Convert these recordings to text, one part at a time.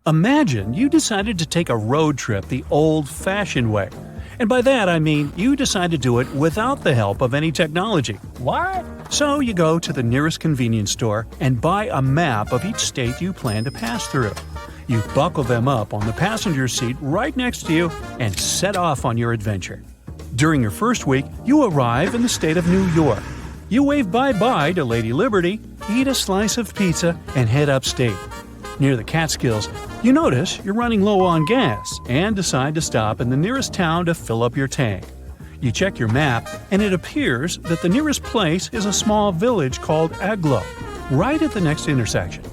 Imagine you decided to take a road trip the old-fashioned way. And by that I mean you decide to do it without the help of any technology. What? So you go to the nearest convenience store and buy a map of each state you plan to pass through. You buckle them up on the passenger seat right next to you and set off on your adventure. During your first week, you arrive in the state of New York. You wave bye-bye to Lady Liberty, eat a slice of pizza, and head upstate. Near the Catskills, you notice you're running low on gas and decide to stop in the nearest town to fill up your tank. You check your map, and it appears that the nearest place is a small village called Aglo, right at the next intersection.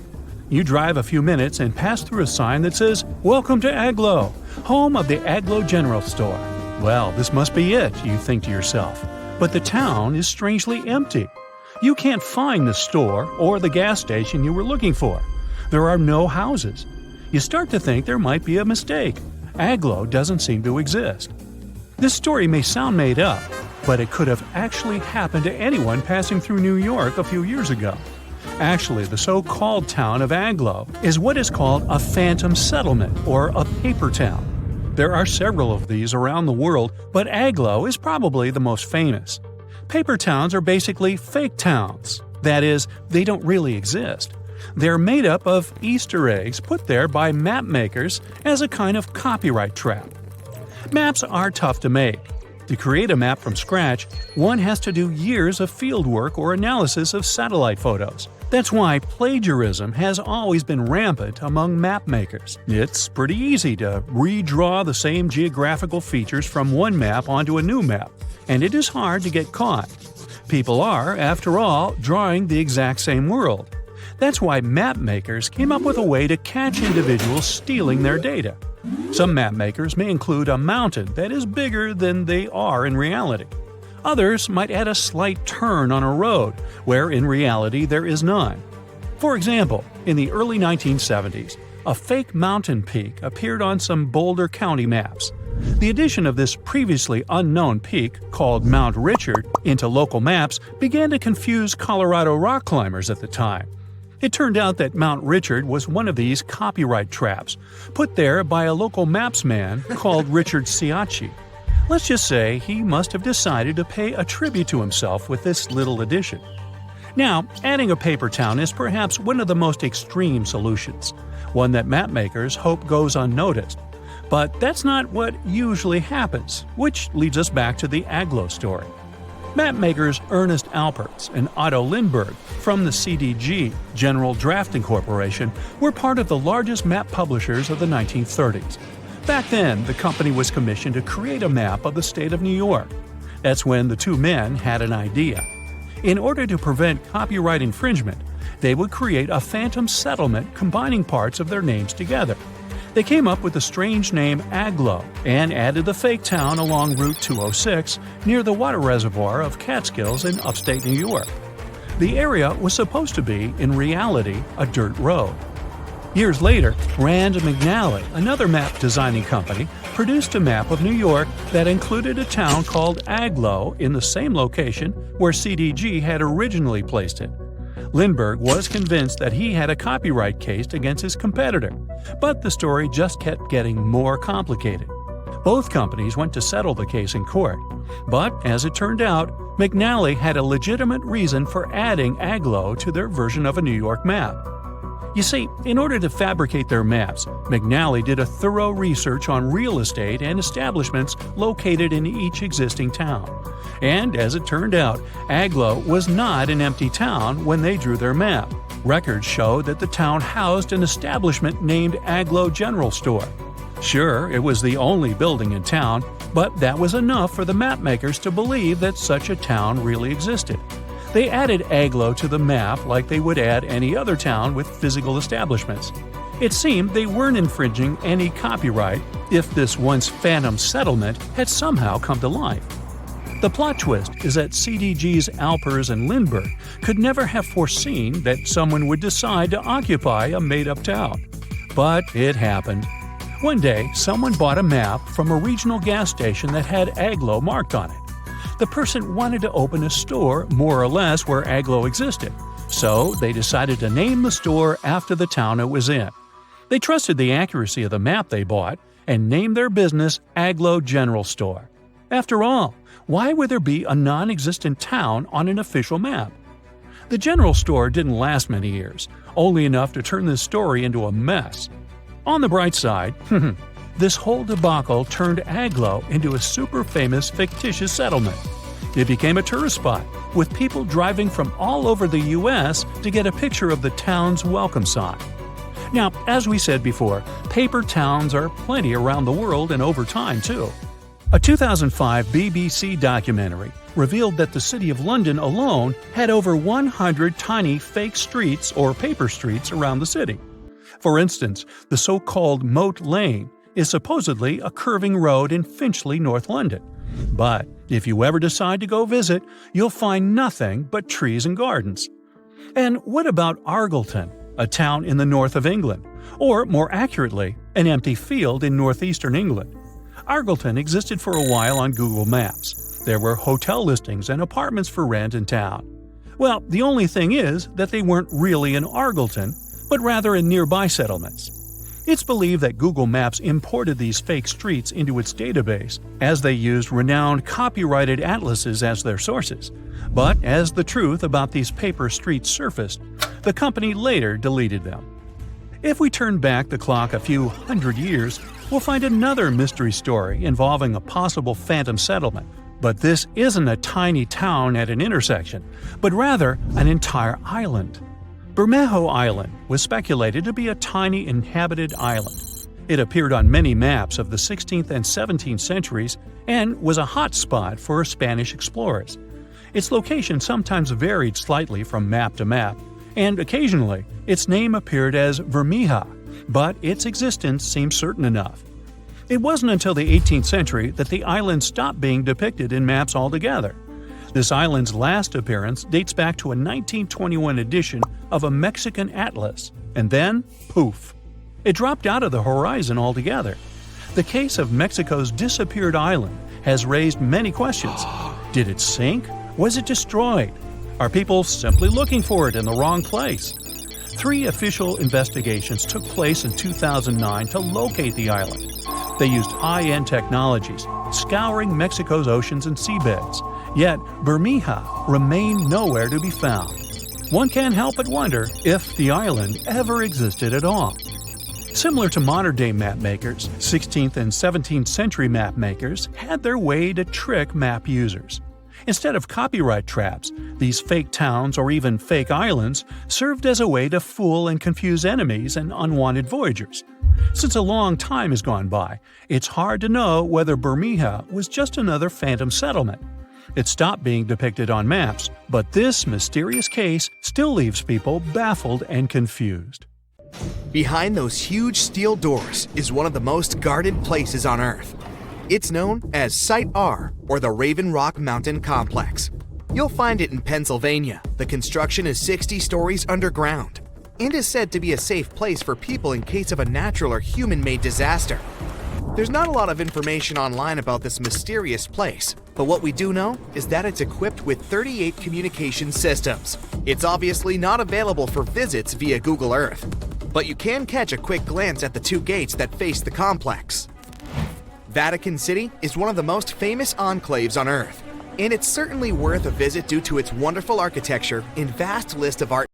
You drive a few minutes and pass through a sign that says, "Welcome to Aglo, home of the Aglo General Store." Well, this must be it, you think to yourself. But the town is strangely empty. You can't find the store or the gas station you were looking for. There are no houses. You start to think there might be a mistake. Aglo doesn't seem to exist. This story may sound made up, but it could have actually happened to anyone passing through New York a few years ago. Actually, the so-called town of Aglo is what is called a phantom settlement or a paper town. There are several of these around the world, but Aglo is probably the most famous. Paper towns are basically fake towns. That is, they don't really exist. They're made up of Easter eggs put there by map makers as a kind of copyright trap. Maps are tough to make. To create a map from scratch, one has to do years of fieldwork or analysis of satellite photos. That's why plagiarism has always been rampant among map makers. It's pretty easy to redraw the same geographical features from one map onto a new map, and it is hard to get caught. People are, after all, drawing the exact same world. That's why map makers came up with a way to catch individuals stealing their data. Some map makers may include a mountain that is bigger than they are in reality. Others might add a slight turn on a road, where in reality there is none. For example, in the early 1970s, a fake mountain peak appeared on some Boulder County maps. The addition of this previously unknown peak, called Mount Richard, into local maps began to confuse Colorado rock climbers at the time. It turned out that Mount Richard was one of these copyright traps, put there by a local mapsman called Richard Ciacci. Let's just say he must have decided to pay a tribute to himself with this little addition. Now, adding a paper town is perhaps one of the most extreme solutions, one that mapmakers hope goes unnoticed. But that's not what usually happens, which leads us back to the Aglo story. Mapmakers Ernest Alpertz and Otto Lindbergh from the CDG, General Drafting Corporation, were part of the largest map publishers of the 1930s. Back then, the company was commissioned to create a map of the state of New York. That's when the two men had an idea. In order to prevent copyright infringement, they would create a phantom settlement combining parts of their names together. They came up with the strange name Aglo and added the fake town along Route 206 near the water reservoir of Catskills in upstate New York. The area was supposed to be, in reality, a dirt road. Years later, Rand McNally, another map designing company, produced a map of New York that included a town called Aglo in the same location where CDG had originally placed it. Lindbergh was convinced that he had a copyright case against his competitor, but the story just kept getting more complicated. Both companies went to settle the case in court, but as it turned out, McNally had a legitimate reason for adding Aglo to their version of a New York map. You see, in order to fabricate their maps, McNally did a thorough research on real estate and establishments located in each existing town. And as it turned out, Aglo was not an empty town when they drew their map. Records show that the town housed an establishment named Aglo General Store. Sure, it was the only building in town, but that was enough for the mapmakers to believe that such a town really existed. They added Aglo to the map like they would add any other town with physical establishments. It seemed they weren't infringing any copyright if this once phantom settlement had somehow come to life. The plot twist is that CDG's Alpers and Lindbergh could never have foreseen that someone would decide to occupy a made-up town. But it happened. One day, someone bought a map from a regional gas station that had Aglo marked on it. The person wanted to open a store more or less where Aglo existed, so they decided to name the store after the town it was in. They trusted the accuracy of the map they bought and named their business Aglo General Store. After all, why would there be a non-existent town on an official map? The general store didn't last many years, only enough to turn this story into a mess. On the bright side, this whole debacle turned Aglo into a super famous fictitious settlement. It became a tourist spot, with people driving from all over the US to get a picture of the town's welcome sign. Now, as we said before, paper towns are plenty around the world and over time too. A 2005 BBC documentary revealed that the City of London alone had over 100 tiny fake streets or paper streets around the city. For instance, the so-called Moat Lane is supposedly a curving road in Finchley, North London. But if you ever decide to go visit, you'll find nothing but trees and gardens. And what about Argleton, a town in the north of England? Or, more accurately, an empty field in northeastern England. Argleton existed for a while on Google Maps. There were hotel listings and apartments for rent in town. Well, the only thing is that they weren't really in Argleton, but rather in nearby settlements. It's believed that Google Maps imported these fake streets into its database, as they used renowned copyrighted atlases as their sources. But as the truth about these paper streets surfaced, the company later deleted them. If we turn back the clock a few hundred years, we'll find another mystery story involving a possible phantom settlement. But this isn't a tiny town at an intersection, but rather an entire island. Bermejo Island was speculated to be a tiny inhabited island. It appeared on many maps of the 16th and 17th centuries and was a hot spot for Spanish explorers. Its location sometimes varied slightly from map to map, and occasionally its name appeared as Vermija, but its existence seems certain enough. It wasn't until the 18th century that the island stopped being depicted in maps altogether. This island's last appearance dates back to a 1921 edition of a Mexican atlas, and then, poof, it dropped out of the horizon altogether. The case of Mexico's disappeared island has raised many questions. Did it sink? Was it destroyed? Are people simply looking for it in the wrong place? 3 official investigations took place in 2009 to locate the island. They used high-end technologies, scouring Mexico's oceans and seabeds. Yet, Bermeja remained nowhere to be found. One can't help but wonder if the island ever existed at all. Similar to modern-day mapmakers, 16th and 17th century mapmakers had their way to trick map users. Instead of copyright traps, these fake towns or even fake islands served as a way to fool and confuse enemies and unwanted voyagers. Since a long time has gone by, it's hard to know whether Bermeja was just another phantom settlement. It stopped being depicted on maps, but this mysterious case still leaves people baffled and confused. Behind those huge steel doors is one of the most guarded places on Earth. It's known as Site R, or the Raven Rock Mountain Complex. You'll find it in Pennsylvania. The construction is 60 stories underground and is said to be a safe place for people in case of a natural or human-made disaster. There's not a lot of information online about this mysterious place, but what we do know is that it's equipped with 38 communication systems. It's obviously not available for visits via Google Earth, but you can catch a quick glance at the 2 gates that face the complex. Vatican City is one of the most famous enclaves on Earth, and it's certainly worth a visit due to its wonderful architecture and vast list of art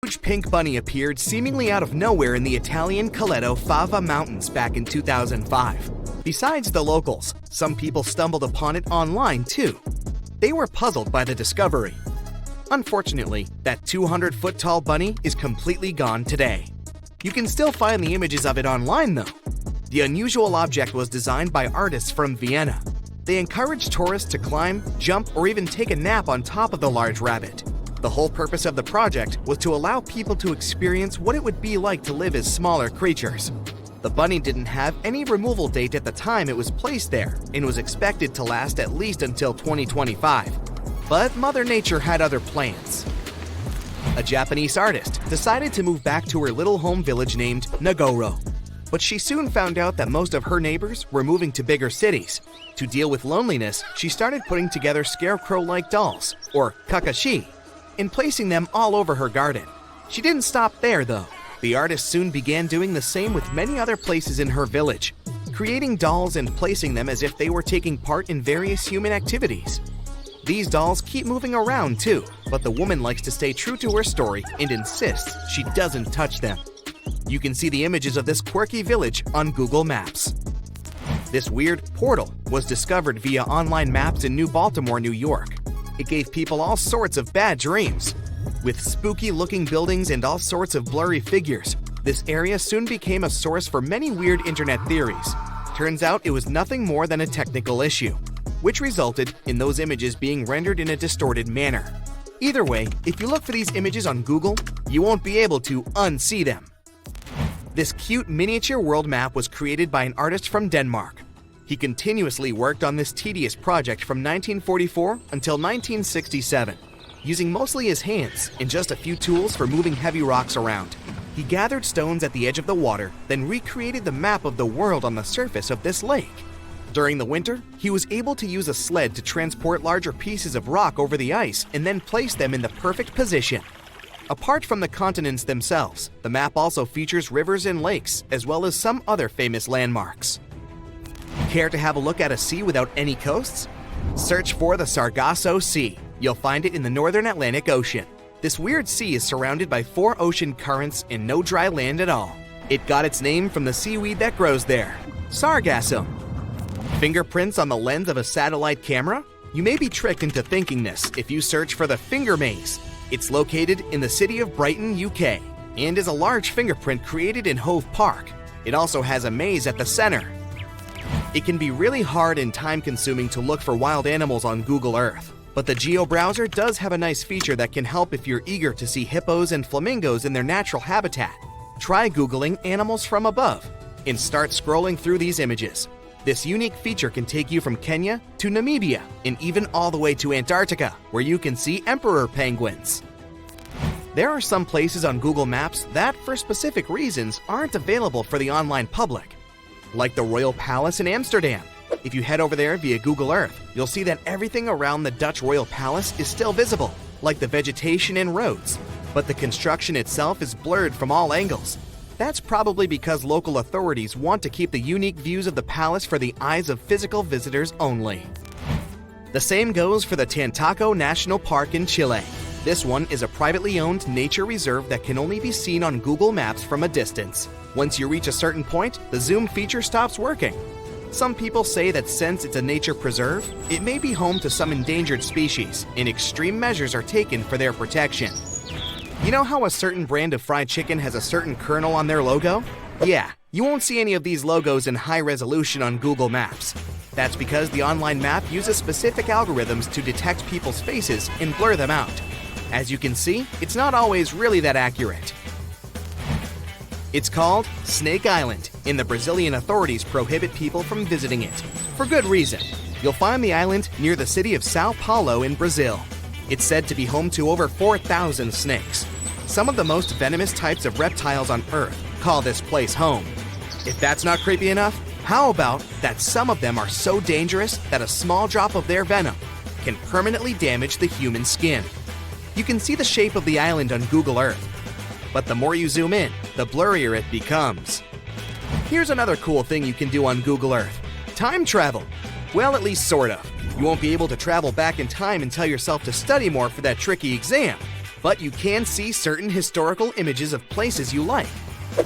huge pink bunny appeared seemingly out of nowhere in the Italian Coleto Fava Mountains back in 2005. Besides the locals, some people stumbled upon it online too. They were puzzled by the discovery. Unfortunately, that 200-foot-tall bunny is completely gone today. You can still find the images of it online though. The unusual object was designed by artists from Vienna. They encouraged tourists to climb, jump, or even take a nap on top of the large rabbit. The whole purpose of the project was to allow people to experience what it would be like to live as smaller creatures. The bunny didn't have any removal date at the time it was placed there and was expected to last at least until 2025. But Mother Nature had other plans. A Japanese artist decided to move back to her little home village named Nagoro. But she soon found out that most of her neighbors were moving to bigger cities. To deal with loneliness, she started putting together scarecrow-like dolls, or kakashi, and placing them all over her garden. She didn't stop there though. The artist soon began doing the same with many other places in her village, creating dolls and placing them as if they were taking part in various human activities. These dolls keep moving around too, but the woman likes to stay true to her story and insists she doesn't touch them. You can see the images of this quirky village on Google Maps. This weird portal was discovered via online maps in New Baltimore, New York. It gave people all sorts of bad dreams. With spooky-looking buildings and all sorts of blurry figures, this area soon became a source for many weird internet theories. Turns out it was nothing more than a technical issue, which resulted in those images being rendered in a distorted manner. Either way, if you look for these images on Google, you won't be able to unsee them. This cute miniature world map was created by an artist from Denmark. He continuously worked on this tedious project from 1944 until 1967, using mostly his hands and just a few tools for moving heavy rocks around. He gathered stones at the edge of the water, then recreated the map of the world on the surface of this lake. During the winter, he was able to use a sled to transport larger pieces of rock over the ice and then place them in the perfect position. Apart from the continents themselves, the map also features rivers and lakes, as well as some other famous landmarks. Care to have a look at a sea without any coasts? Search for the Saraso Sea. You'll find it in the northern Atlantic Ocean. This weird sea is surrounded by 4 ocean currents and no dry land at all. It got its name from the seaweed that grows there, sargassum. Fingerprints on the lens of a satellite camera? You may be tricked into thinking this if you search for the Finger Maze. It's located in the city of Brighton, UK, and is a large fingerprint created in Hove Park. It also has a maze at the center. It can be really hard and time-consuming to look for wild animals on Google Earth, but the Geo browser does have a nice feature that can help if you're eager to see hippos and flamingos in their natural habitat. Try Googling animals from above and start scrolling through these images. This unique feature can take you from Kenya to Namibia and even all the way to Antarctica, where you can see emperor penguins. There are some places on Google Maps that, for specific reasons, aren't available for the online public, like the Royal Palace in Amsterdam. If you head over there via Google Earth, you'll see that everything around the Dutch Royal Palace is still visible, like the vegetation and roads, but the construction itself is blurred from all angles. That's probably because local authorities want to keep the unique views of the palace for the eyes of physical visitors only. The same goes for the Tantaco National Park in Chile. This one is a privately owned nature reserve that can only be seen on Google Maps from a distance. Once you reach a certain point, the zoom feature stops working. Some people say that since it's a nature preserve, it may be home to some endangered species, and extreme measures are taken for their protection. You know how a certain brand of fried chicken has a certain kernel on their logo? Yeah, you won't see any of these logos in high resolution on Google Maps. That's because the online map uses specific algorithms to detect people's faces and blur them out. As you can see, it's not always really that accurate. It's called Snake Island, and the Brazilian authorities prohibit people from visiting it. For good reason. You'll find the island near the city of Sao Paulo in Brazil. It's said to be home to over 4,000 snakes. Some of the most venomous types of reptiles on Earth call this place home. If that's not creepy enough, how about that some of them are so dangerous that a small drop of their venom can permanently damage the human skin? You can see the shape of the island on Google Earth, but the more you zoom in, the blurrier it becomes. Here's another cool thing you can do on Google Earth. Time travel. Well, at least sort of. You won't be able to travel back in time and tell yourself to study more for that tricky exam. But you can see certain historical images of places you like.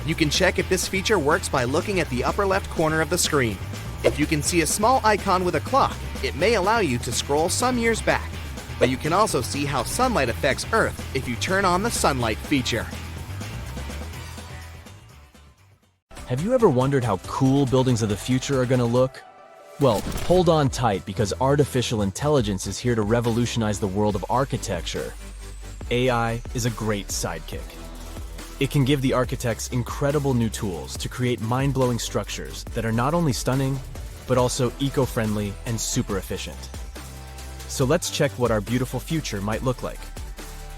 You can check if this feature works by looking at the upper left corner of the screen. If you can see a small icon with a clock, it may allow you to scroll some years back. But you can also see how sunlight affects Earth if you turn on the sunlight feature. Have you ever wondered how cool buildings of the future are going to look? Well, hold on tight because artificial intelligence is here to revolutionize the world of architecture. AI is a great sidekick. It can give the architects incredible new tools to create mind-blowing structures that are not only stunning, but also eco-friendly and super efficient. So let's check what our beautiful future might look like.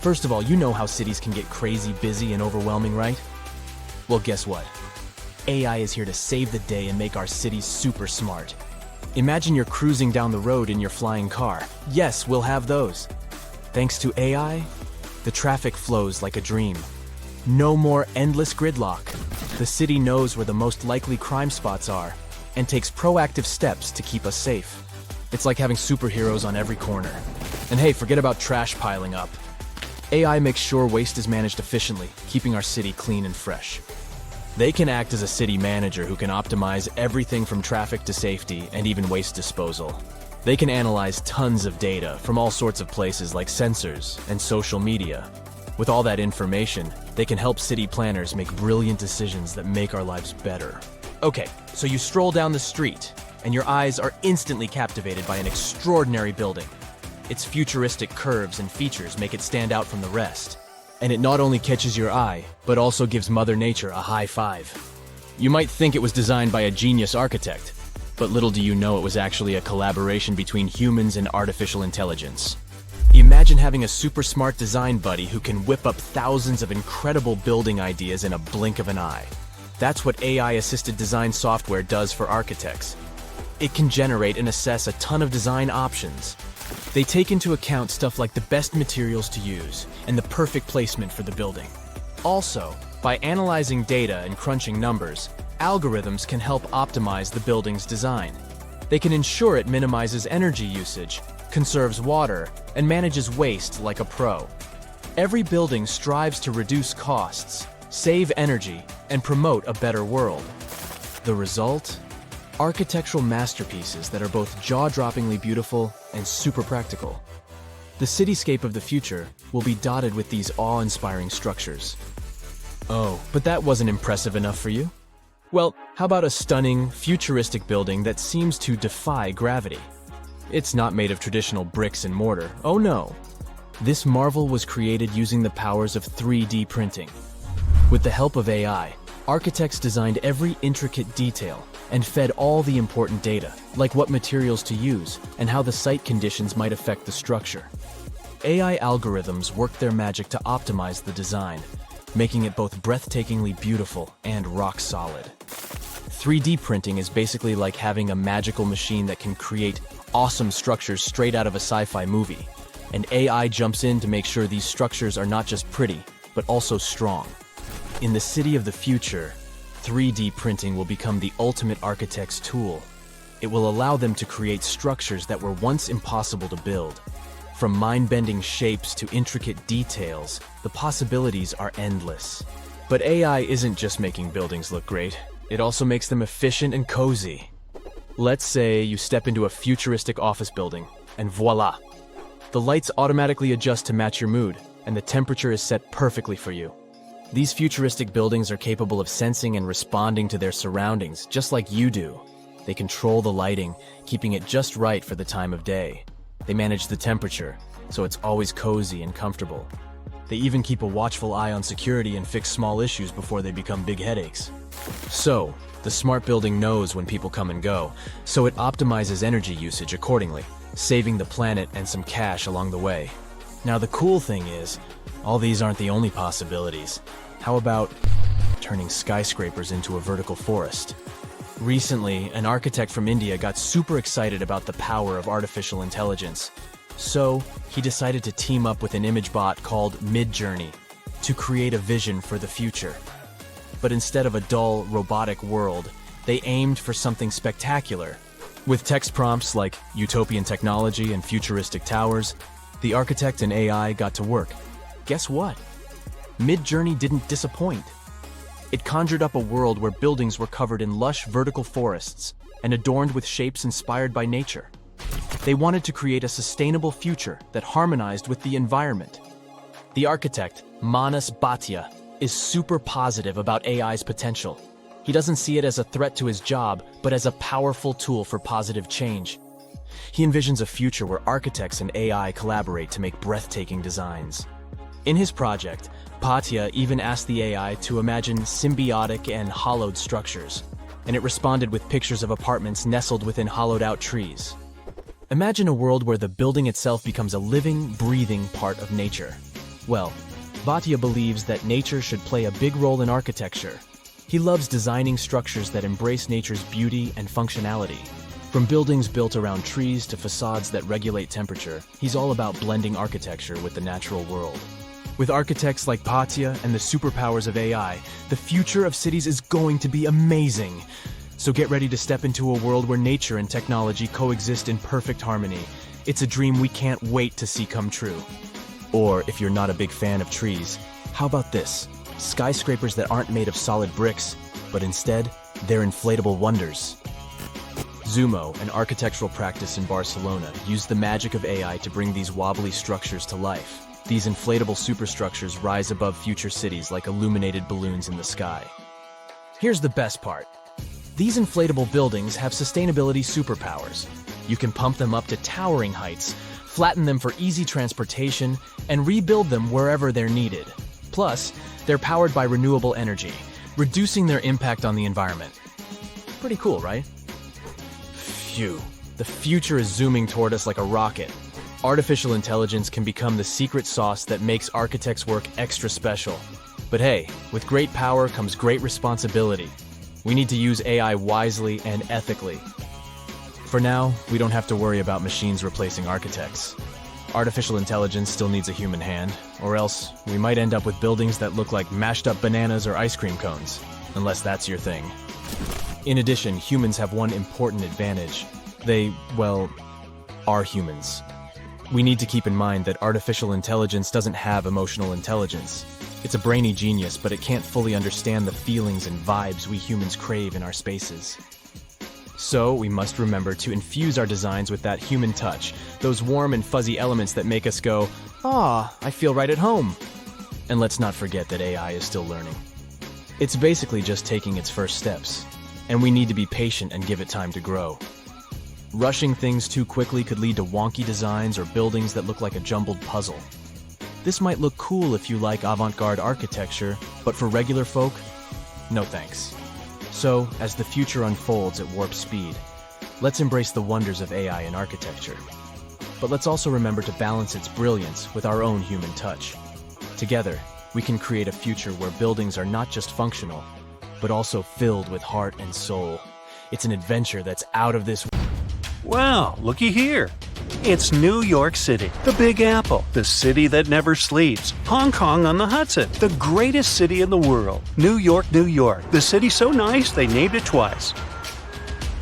First of all, you know how cities can get crazy busy and overwhelming, right? Well, guess what? AI is here to save the day and make our cities super smart. Imagine you're cruising down the road in your flying car. Yes, we'll have those. Thanks to AI, the traffic flows like a dream. No more endless gridlock. The city knows where the most likely crime spots are and takes proactive steps to keep us safe. It's like having superheroes on every corner. And hey, forget about trash piling up. AI makes sure waste is managed efficiently, keeping our city clean and fresh. They can act as a city manager who can optimize everything from traffic to safety and even waste disposal. They can analyze tons of data from all sorts of places like sensors and social media. With all that information, they can help city planners make brilliant decisions that make our lives better. Okay, so you stroll down the street, and your eyes are instantly captivated by an extraordinary building. Its futuristic curves and features make it stand out from the rest. And it not only catches your eye, but also gives Mother Nature a high five. You might think it was designed by a genius architect, but little do you know it was actually a collaboration between humans and artificial intelligence. Imagine having a super smart design buddy who can whip up thousands of incredible building ideas in a blink of an eye. That's what AI-assisted design software does for architects. It can generate and assess a ton of design options. They take into account stuff like the best materials to use and the perfect placement for the building. Also, by analyzing data and crunching numbers, algorithms can help optimize the building's design. They can ensure it minimizes energy usage, conserves water, and manages waste like a pro. Every building strives to reduce costs, save energy, and promote a better world. The result? Architectural masterpieces that are both jaw-droppingly beautiful and super practical. The cityscape of the future will be dotted with these awe-inspiring structures. Oh, but that wasn't impressive enough for you? Well, how about a stunning, futuristic building that seems to defy gravity? It's not made of traditional bricks and mortar, oh no. This marvel was created using the powers of 3D printing. With the help of AI, architects designed every intricate detail and fed all the important data, like what materials to use and how the site conditions might affect the structure. AI algorithms worked their magic to optimize the design, making it both breathtakingly beautiful and rock solid. 3D printing is basically like having a magical machine that can create awesome structures straight out of a sci-fi movie, and AI jumps in to make sure these structures are not just pretty, but also strong. In the city of the future, 3D printing will become the ultimate architect's tool. It will allow them to create structures that were once impossible to build. From mind-bending shapes to intricate details, the possibilities are endless. But AI isn't just making buildings look great, it also makes them efficient and cozy. Let's say you step into a futuristic office building, and voila! The lights automatically adjust to match your mood, and the temperature is set perfectly for you. These futuristic buildings are capable of sensing and responding to their surroundings, just like you do. They control the lighting, keeping it just right for the time of day. They manage the temperature, so it's always cozy and comfortable. They even keep a watchful eye on security and fix small issues before they become big headaches. So, the smart building knows when people come and go, so it optimizes energy usage accordingly, saving the planet and some cash along the way. Now the cool thing is, all these aren't the only possibilities. How about turning skyscrapers into a vertical forest? Recently, an architect from India got super excited about the power of artificial intelligence. So, he decided to team up with an image bot called Midjourney to create a vision for the future. But instead of a dull, robotic world, they aimed for something spectacular. With text prompts like utopian technology and futuristic towers, the architect and AI got to work, guess what? Mid-Journey didn't disappoint. It conjured up a world where buildings were covered in lush vertical forests and adorned with shapes inspired by nature. They wanted to create a sustainable future that harmonized with the environment. The architect, Manas Bhatia, is super positive about AI's potential. He doesn't see it as a threat to his job, but as a powerful tool for positive change. He envisions a future where architects and AI collaborate to make breathtaking designs. In his project, Bhatia even asked the AI to imagine symbiotic and hollowed structures, and it responded with pictures of apartments nestled within hollowed-out trees. Imagine a world where the building itself becomes a living, breathing part of nature. Well, Bhatia believes that nature should play a big role in architecture. He loves designing structures that embrace nature's beauty and functionality. From buildings built around trees to facades that regulate temperature, he's all about blending architecture with the natural world. With architects like Bhatia and the superpowers of AI, the future of cities is going to be amazing. So get ready to step into a world where nature and technology coexist in perfect harmony. It's a dream we can't wait to see come true. Or, if you're not a big fan of trees, how about this? Skyscrapers that aren't made of solid bricks, but instead, they're inflatable wonders. Zumo, an architectural practice in Barcelona, used the magic of AI to bring these wobbly structures to life. These inflatable superstructures rise above future cities like illuminated balloons in the sky. Here's the best part. These inflatable buildings have sustainability superpowers. You can pump them up to towering heights, flatten them for easy transportation, and rebuild them wherever they're needed. Plus, they're powered by renewable energy, reducing their impact on the environment. Pretty cool, right? Phew. The future is zooming toward us like a rocket. Artificial intelligence can become the secret sauce that makes architects' work extra special. But hey, with great power comes great responsibility. We need to use AI wisely and ethically. For now, we don't have to worry about machines replacing architects. Artificial intelligence still needs a human hand, or else we might end up with buildings that look like mashed up bananas or ice cream cones, unless that's your thing. In addition, humans have one important advantage. They, well, are humans. We need to keep in mind that artificial intelligence doesn't have emotional intelligence. It's a brainy genius, but it can't fully understand the feelings and vibes we humans crave in our spaces. So, we must remember to infuse our designs with that human touch, those warm and fuzzy elements that make us go, "Ah, I feel right at home." And let's not forget that AI is still learning. It's basically just taking its first steps, and we need to be patient and give it time to grow. Rushing things too quickly could lead to wonky designs or buildings that look like a jumbled puzzle. This might look cool if you like avant-garde architecture, but for regular folk, no thanks. So, as the future unfolds at warp speed, let's embrace the wonders of AI in architecture. But let's also remember to balance its brilliance with our own human touch. Together, we can create a future where buildings are not just functional, but also filled with heart and soul. It's an adventure that's out of this world. Well, looky here. It's New York City, the Big Apple, the city that never sleeps. Hong Kong on the Hudson, the greatest city in the world. New York, New York, the city so nice they named it twice.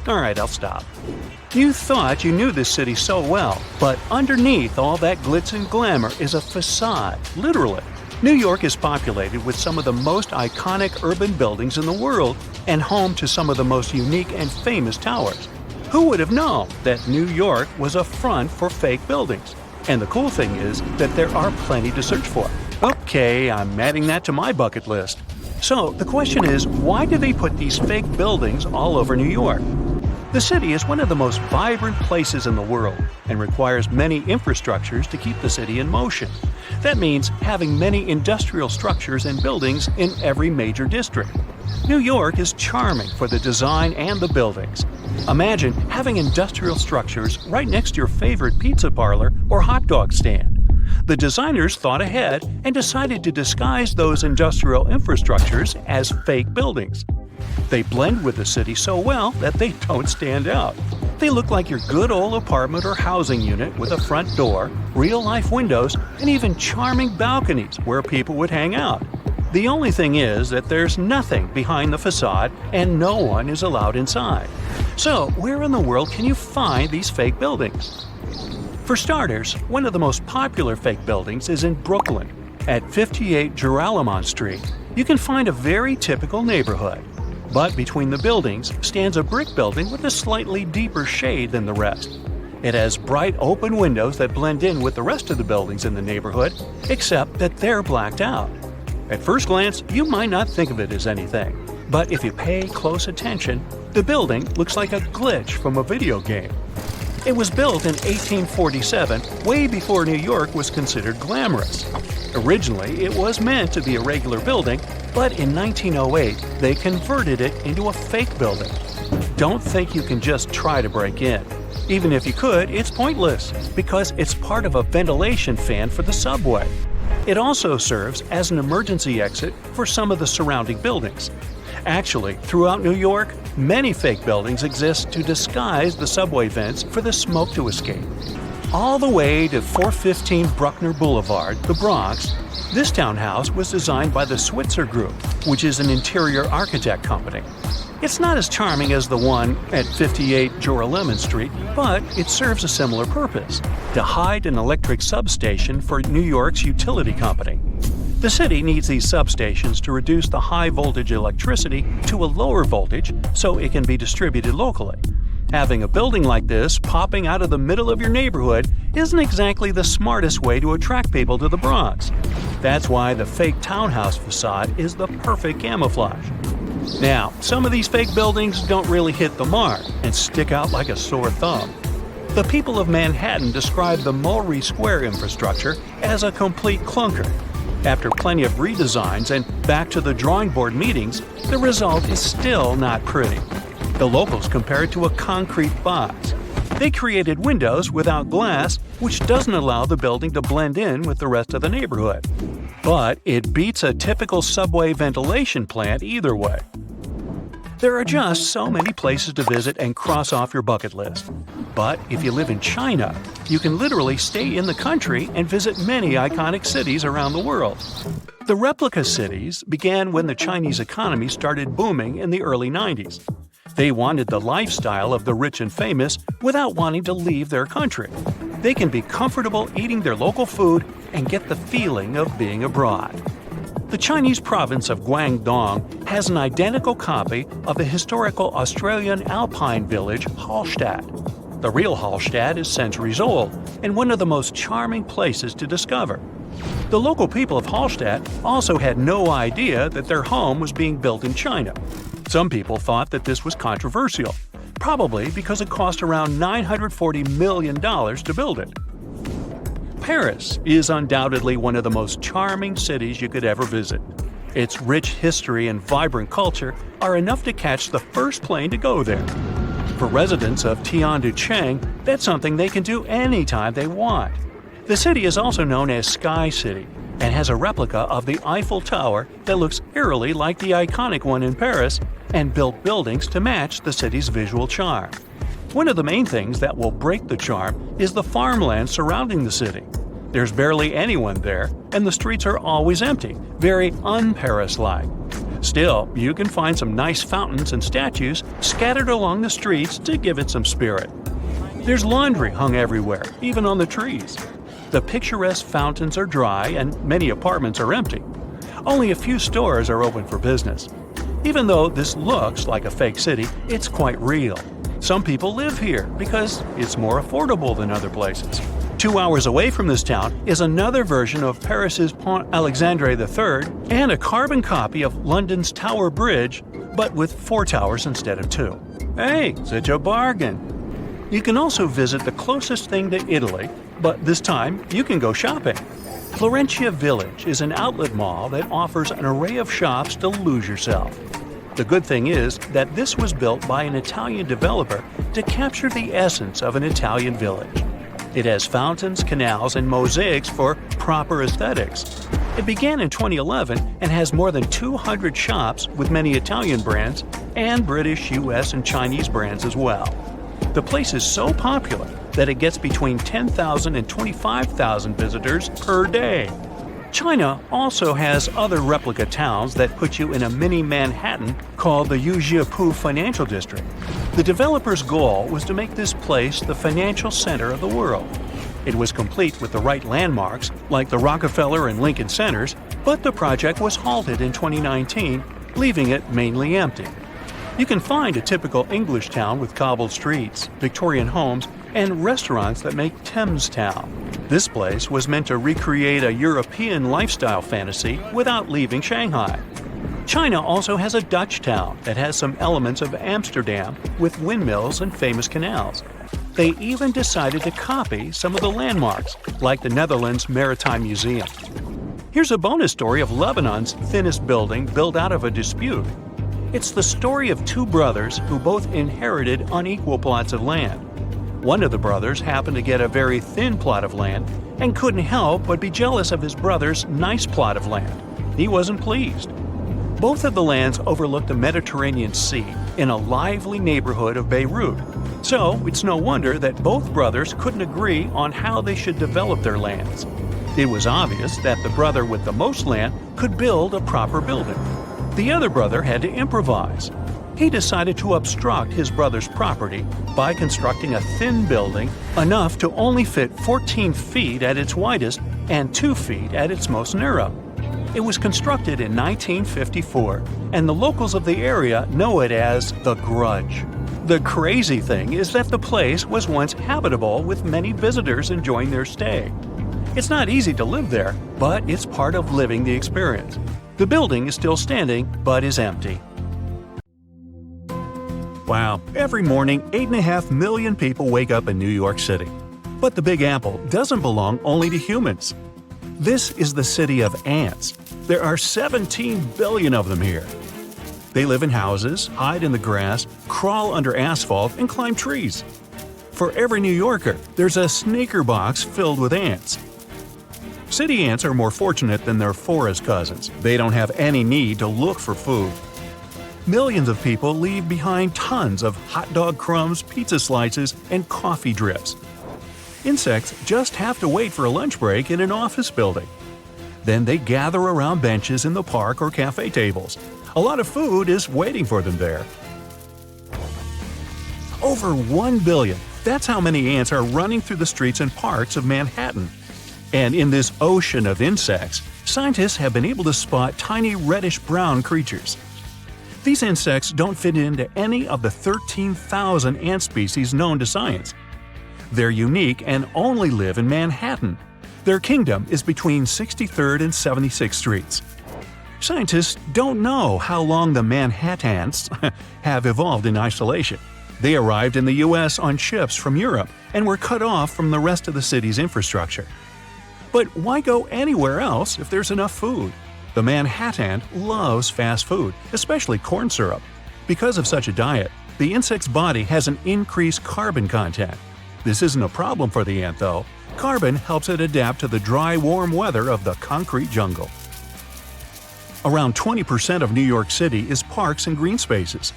All right, I'll stop. You thought you knew this city so well, but underneath all that glitz and glamour is a facade, literally. New York is populated with some of the most iconic urban buildings in the world and home to some of the most unique and famous towers. Who would have known that New York was a front for fake buildings? And the cool thing is that there are plenty to search for. Okay, I'm adding that to my bucket list. So the question is, why do they put these fake buildings all over New York? The city is one of the most vibrant places in the world and requires many infrastructures to keep the city in motion. That means having many industrial structures and buildings in every major district. New York is charming for the design and the buildings. Imagine having industrial structures right next to your favorite pizza parlor or hot dog stand. The designers thought ahead and decided to disguise those industrial infrastructures as fake buildings. They blend with the city so well that they don't stand out. They look like your good old apartment or housing unit with a front door, real-life windows, and even charming balconies where people would hang out. The only thing is that there's nothing behind the facade and no one is allowed inside. So, where in the world can you find these fake buildings? For starters, one of the most popular fake buildings is in Brooklyn. At 58 Gelada Street, you can find a very typical neighborhood. But between the buildings stands a brick building with a slightly deeper shade than the rest. It has bright open windows that blend in with the rest of the buildings in the neighborhood, except that they're blacked out. At first glance, you might not think of it as anything, but if you pay close attention, the building looks like a glitch from a video game. It was built in 1847, way before New York was considered glamorous. Originally, it was meant to be a regular building, but in 1908, they converted it into a fake building. Don't think you can just try to break in. Even if you could, it's pointless, because it's part of a ventilation fan for the subway. It also serves as an emergency exit for some of the surrounding buildings. Actually, throughout New York, many fake buildings exist to disguise the subway vents for the smoke to escape. All the way to 415 Bruckner Boulevard, the Bronx, this townhouse was designed by the Switzer Group, which is an interior architect company. It's not as charming as the one at 58 Gelada Street, but it serves a similar purpose: to hide an electric substation for New York's utility company. The city needs these substations to reduce the high-voltage electricity to a lower voltage so it can be distributed locally. Having a building like this popping out of the middle of your neighborhood isn't exactly the smartest way to attract people to the Bronx. That's why the fake townhouse facade is the perfect camouflage. Now, some of these fake buildings don't really hit the mark and stick out like a sore thumb. The people of Manhattan describe the Mulberry Square infrastructure as a complete clunker. After plenty of redesigns and back to the drawing board meetings, the result is still not pretty. The locals compare it to a concrete box. They created windows without glass, which doesn't allow the building to blend in with the rest of the neighborhood. But it beats a typical subway ventilation plant either way. There are just so many places to visit and cross off your bucket list. But if you live in China, you can literally stay in the country and visit many iconic cities around the world. The replica cities began when the Chinese economy started booming in the early 90s. They wanted the lifestyle of the rich and famous without wanting to leave their country. They can be comfortable eating their local food and get the feeling of being abroad. The Chinese province of Guangdong has an identical copy of the historical Australian alpine village Hallstatt. The real Hallstatt is centuries old and one of the most charming places to discover. The local people of Hallstatt also had no idea that their home was being built in China. Some people thought that this was controversial, probably because it cost around $940 million to build it. Paris is undoubtedly one of the most charming cities you could ever visit. Its rich history and vibrant culture are enough to catch the first plane to go there. For residents of Tianducheng, that's something they can do anytime they want. The city is also known as Sky City and has a replica of the Eiffel Tower that looks eerily like the iconic one in Paris and built buildings to match the city's visual charm. One of the main things that will break the charm is the farmland surrounding the city. There's barely anyone there, and the streets are always empty, very un-Paris-like. Still, you can find some nice fountains and statues scattered along the streets to give it some spirit. There's laundry hung everywhere, even on the trees. The picturesque fountains are dry and many apartments are empty. Only a few stores are open for business. Even though this looks like a fake city, it's quite real. Some people live here because it's more affordable than other places. 2 hours away from this town is another version of Paris's Pont Alexandre III and a carbon copy of London's Tower Bridge, but with 4 towers instead of 2. Hey, such a bargain! You can also visit the closest thing to Italy, but this time you can go shopping. Florentia Village is an outlet mall that offers an array of shops to lose yourself. The good thing is that this was built by an Italian developer to capture the essence of an Italian village. It has fountains, canals, and mosaics for proper aesthetics. It began in 2011 and has more than 200 shops with many Italian brands and British, US, and Chinese brands as well. The place is so popular that it gets between 10,000 and 25,000 visitors per day. China also has other replica towns that put you in a mini Manhattan called the Yujiapu Financial District. The developer's goal was to make this place the financial center of the world. It was complete with the right landmarks, like the Rockefeller and Lincoln Centers, but the project was halted in 2019, leaving it mainly empty. You can find a typical English town with cobbled streets, Victorian homes, and restaurants that make Thames Town. This place was meant to recreate a European lifestyle fantasy without leaving Shanghai. China also has a Dutch town that has some elements of Amsterdam with windmills and famous canals. They even decided to copy some of the landmarks, like the Netherlands Maritime Museum. Here's a bonus story of Lebanon's thinnest building built out of a dispute. It's the story of two brothers who both inherited unequal plots of land. One of the brothers happened to get a very thin plot of land and couldn't help but be jealous of his brother's nice plot of land. He wasn't pleased. Both of the lands overlooked the Mediterranean Sea in a lively neighborhood of Beirut. So it's no wonder that both brothers couldn't agree on how they should develop their lands. It was obvious that the brother with the most land could build a proper building. The other brother had to improvise. He decided to obstruct his brother's property by constructing a thin building enough to only fit 14 feet at its widest and 2 feet at its most narrow. It was constructed in 1954, and the locals of the area know it as the Grudge. The crazy thing is that the place was once habitable with many visitors enjoying their stay. It's not easy to live there, but it's part of living the experience. The building is still standing, but is empty. Wow, every morning 8.5 million people wake up in New York City. But the Big Apple doesn't belong only to humans. This is the city of ants. There are 17 billion of them here. They live in houses, hide in the grass, crawl under asphalt, and climb trees. For every New Yorker, there's a sneaker box filled with ants. City ants are more fortunate than their forest cousins. They don't have any need to look for food. Millions of people leave behind tons of hot dog crumbs, pizza slices, and coffee drips. Insects just have to wait for a lunch break in an office building. Then they gather around benches in the park or cafe tables. A lot of food is waiting for them there. Over 1 billion. That's how many ants are running through the streets and parks of Manhattan. And in this ocean of insects, scientists have been able to spot tiny reddish-brown creatures. These insects don't fit into any of the 13,000 ant species known to science. They're unique and only live in Manhattan. Their kingdom is between 63rd and 76th Streets. Scientists don't know how long the Manhattans have evolved in isolation. They arrived in the U.S. on ships from Europe and were cut off from the rest of the city's infrastructure. But why go anywhere else if there's enough food? The Manhattan loves fast food, especially corn syrup. Because of such a diet, the insect's body has an increased carbon content. This isn't a problem for the ant, though. Carbon helps it adapt to the dry, warm weather of the concrete jungle. Around 20% of New York City is parks and green spaces.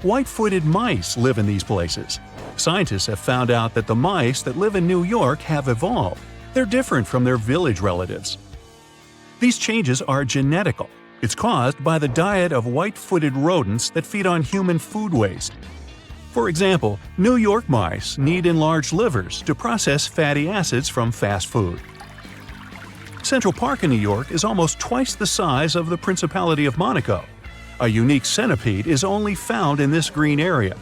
Whitefooted mice live in these places. Scientists have found out that the mice that live in New York have evolved. They're different from their village relatives. These changes are genetical. It's caused by the diet of white-footed rodents that feed on human food waste. For example, New York mice need enlarged livers to process fatty acids from fast food. Central Park in New York is almost twice the size of the Principality of Monaco. A unique centipede is only found in this green area.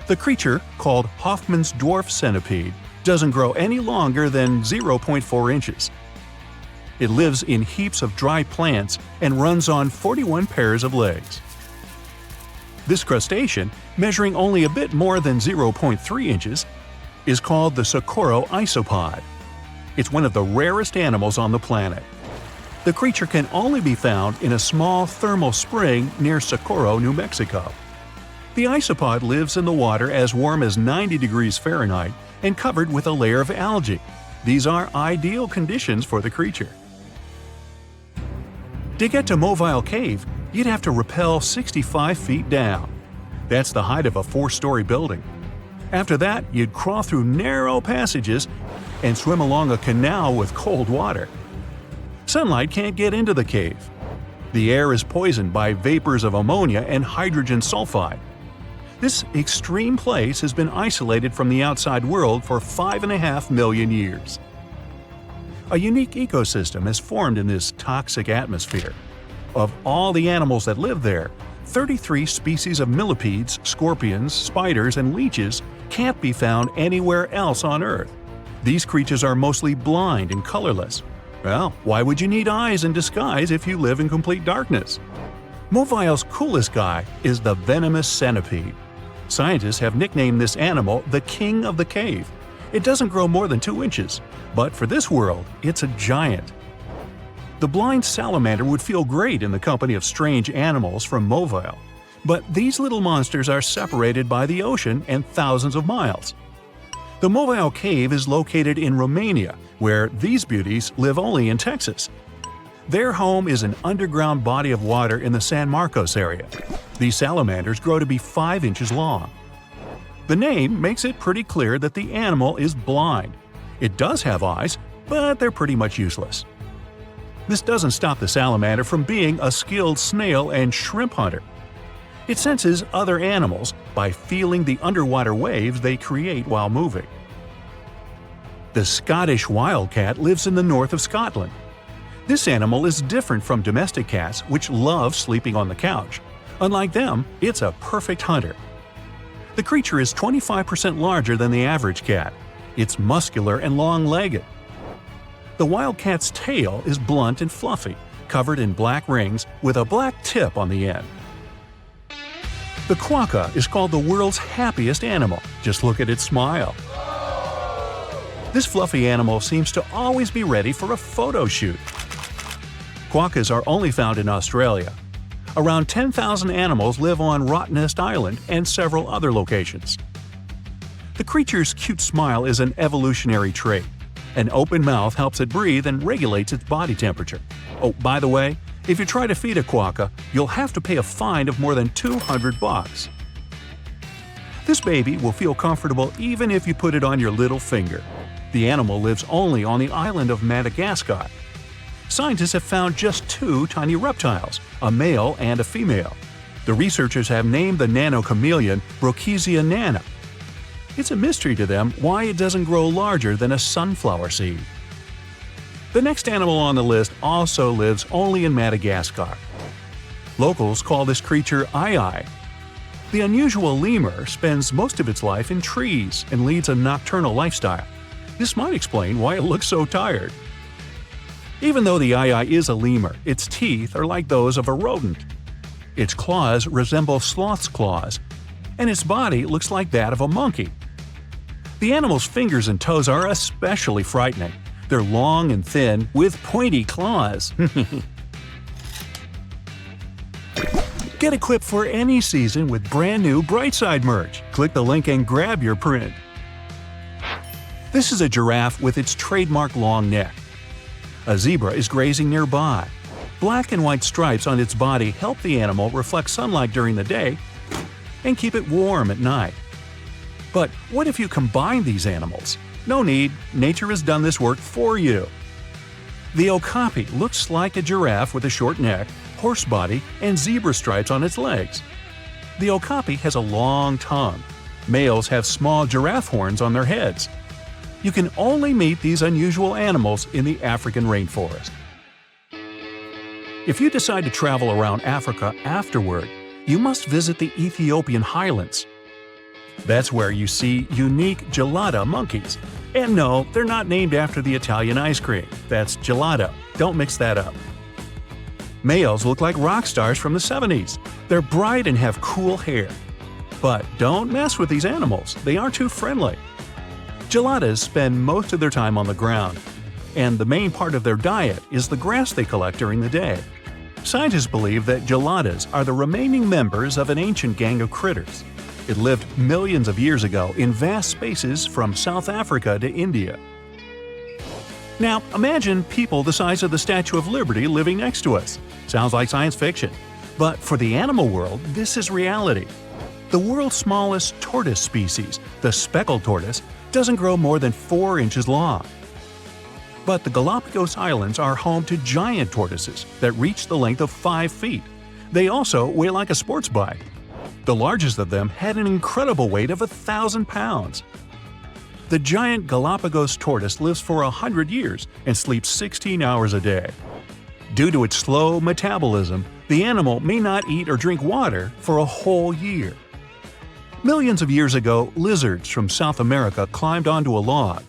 The creature, called Hoffman's dwarf centipede, doesn't grow any longer than 0.4 inches. It lives in heaps of dry plants and runs on 41 pairs of legs. This crustacean, measuring only a bit more than 0.3 inches, is called the Sakuro Isopod. It's one of the rarest animals on the planet. The creature can only be found in a small thermal spring near Sakuro, New Mexico. The isopod lives in the water as warm as 90 degrees Fahrenheit and covered with a layer of algae. These are ideal conditions for the creature. To get to Mobile Cave, you'd have to rappel 65 feet down. That's the height of a 4-story building. After that, you'd crawl through narrow passages and swim along a canal with cold water. Sunlight can't get into the cave. The air is poisoned by vapors of ammonia and hydrogen sulfide. This extreme place has been isolated from the outside world for 5.5 million years. A unique ecosystem has formed in this toxic atmosphere. Of all the animals that live there, 33 species of millipedes, scorpions, spiders, and leeches can't be found anywhere else on Earth. These creatures are mostly blind and colorless. Well, why would you need eyes in disguise if you live in complete darkness? Movile's coolest guy is the venomous centipede. Scientists have nicknamed this animal the king of the cave. It doesn't grow more than 2 inches, but for this world, it's a giant. The blind salamander would feel great in the company of strange animals from Movile, but these little monsters are separated by the ocean and thousands of miles. The Movile Cave is located in Romania, where these beauties live only in Texas. Their home is an underground body of water in the San Marcos area. These salamanders grow to be 5 inches long. The name makes it pretty clear that the animal is blind. It does have eyes, but they're pretty much useless. This doesn't stop the salamander from being a skilled snail and shrimp hunter. It senses other animals by feeling the underwater waves they create while moving. The Scottish wildcat lives in the north of Scotland. This animal is different from domestic cats, which love sleeping on the couch. Unlike them, it's a perfect hunter. The creature is 25% larger than the average cat. It's muscular and long-legged. The wildcat's tail is blunt and fluffy, covered in black rings with a black tip on the end. The quokka is called the world's happiest animal. Just look at its smile. This fluffy animal seems to always be ready for a photo shoot. Quokkas are only found in Australia. Around 10,000 animals live on Rottnest Island and several other locations. The creature's cute smile is an evolutionary trait. An open mouth helps it breathe and regulates its body temperature. Oh, by the way, if you try to feed a quokka, you'll have to pay a fine of more than $200. This baby will feel comfortable even if you put it on your little finger. The animal lives only on the island of Madagascar. Scientists have found just 2 tiny reptiles, a male and a female. The researchers have named the Nano Chameleon Brookesia nana. It's a mystery to them why it doesn't grow larger than a sunflower seed. The next animal on the list also lives only in Madagascar. Locals call this creature Ai. The unusual lemur spends most of its life in trees and leads a nocturnal lifestyle. This might explain why it looks so tired. Even though the Ai is a lemur, its teeth are like those of a rodent. Its claws resemble sloth's claws, and its body looks like that of a monkey. The animal's fingers and toes are especially frightening. They're long and thin, with pointy claws. Get equipped for any season with brand new Brightside merch. Click the link and grab your print. This is a giraffe with its trademark long neck. A zebra is grazing nearby. Black and white stripes on its body help the animal reflect sunlight during the day and keep it warm at night. But what if you combine these animals? No need, nature has done this work for you. The Okapi looks like a giraffe with a short neck, horse body, and zebra stripes on its legs. The Okapi has a long tongue. Males have small giraffe horns on their heads. You can only meet these unusual animals in the African rainforest. If you decide to travel around Africa afterward, you must visit the Ethiopian highlands. That's where you see unique Gelada monkeys. And no, they're not named after the Italian ice cream. That's gelato. Don't mix that up. Males look like rock stars from the 70s. They're bright and have cool hair. But don't mess with these animals. They aren't too friendly. Geladas spend most of their time on the ground, and the main part of their diet is the grass they collect during the day. Scientists believe that geladas are the remaining members of an ancient gang of critters. It lived millions of years ago in vast spaces from South Africa to India. Now, imagine people the size of the Statue of Liberty living next to us. Sounds like science fiction. But for the animal world, this is reality. The world's smallest tortoise species, the speckled tortoise, doesn't grow more than 4 inches long. But the Galapagos Islands are home to giant tortoises that reach the length of 5 feet. They also weigh like a sports bike. The largest of them had an incredible weight of 1,000 pounds. The giant Galapagos tortoise lives for 100 years and sleeps 16 hours a day. Due to its slow metabolism, the animal may not eat or drink water for a whole year. Millions of years ago, lizards from South America climbed onto a log.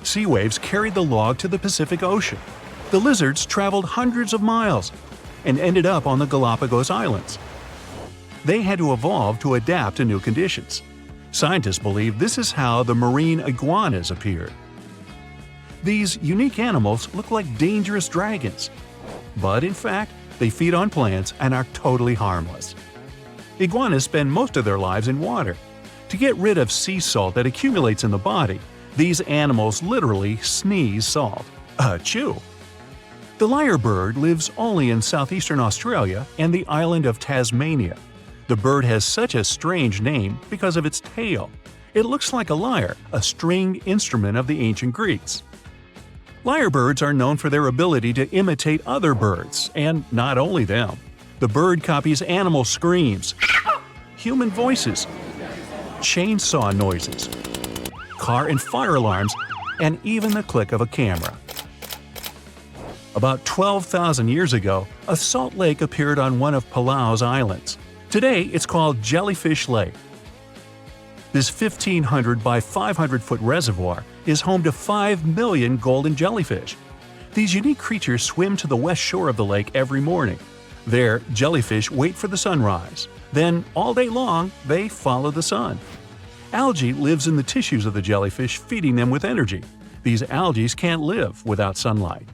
Sea waves carried the log to the Pacific Ocean. The lizards traveled hundreds of miles and ended up on the Galapagos Islands. They had to evolve to adapt to new conditions. Scientists believe this is how the marine iguanas appeared. These unique animals look like dangerous dragons, but in fact, they feed on plants and are totally harmless. Iguanas spend most of their lives in water. To get rid of sea salt that accumulates in the body, these animals literally sneeze salt. Achoo! The lyrebird lives only in southeastern Australia and the island of Tasmania. The bird has such a strange name because of its tail. It looks like a lyre, a stringed instrument of the ancient Greeks. Lyrebirds are known for their ability to imitate other birds, and not only them. The bird copies animal screams, human voices, chainsaw noises, car and fire alarms, and even the click of a camera. About 12,000 years ago, a salt lake appeared on one of Palau's islands. Today, it's called Jellyfish Lake. This 1,500 by 500-foot reservoir is home to 5 million golden jellyfish. These unique creatures swim to the west shore of the lake every morning. There, jellyfish wait for the sunrise. Then, all day long, they follow the sun. Algae lives in the tissues of the jellyfish, feeding them with energy. These algae can't live without sunlight.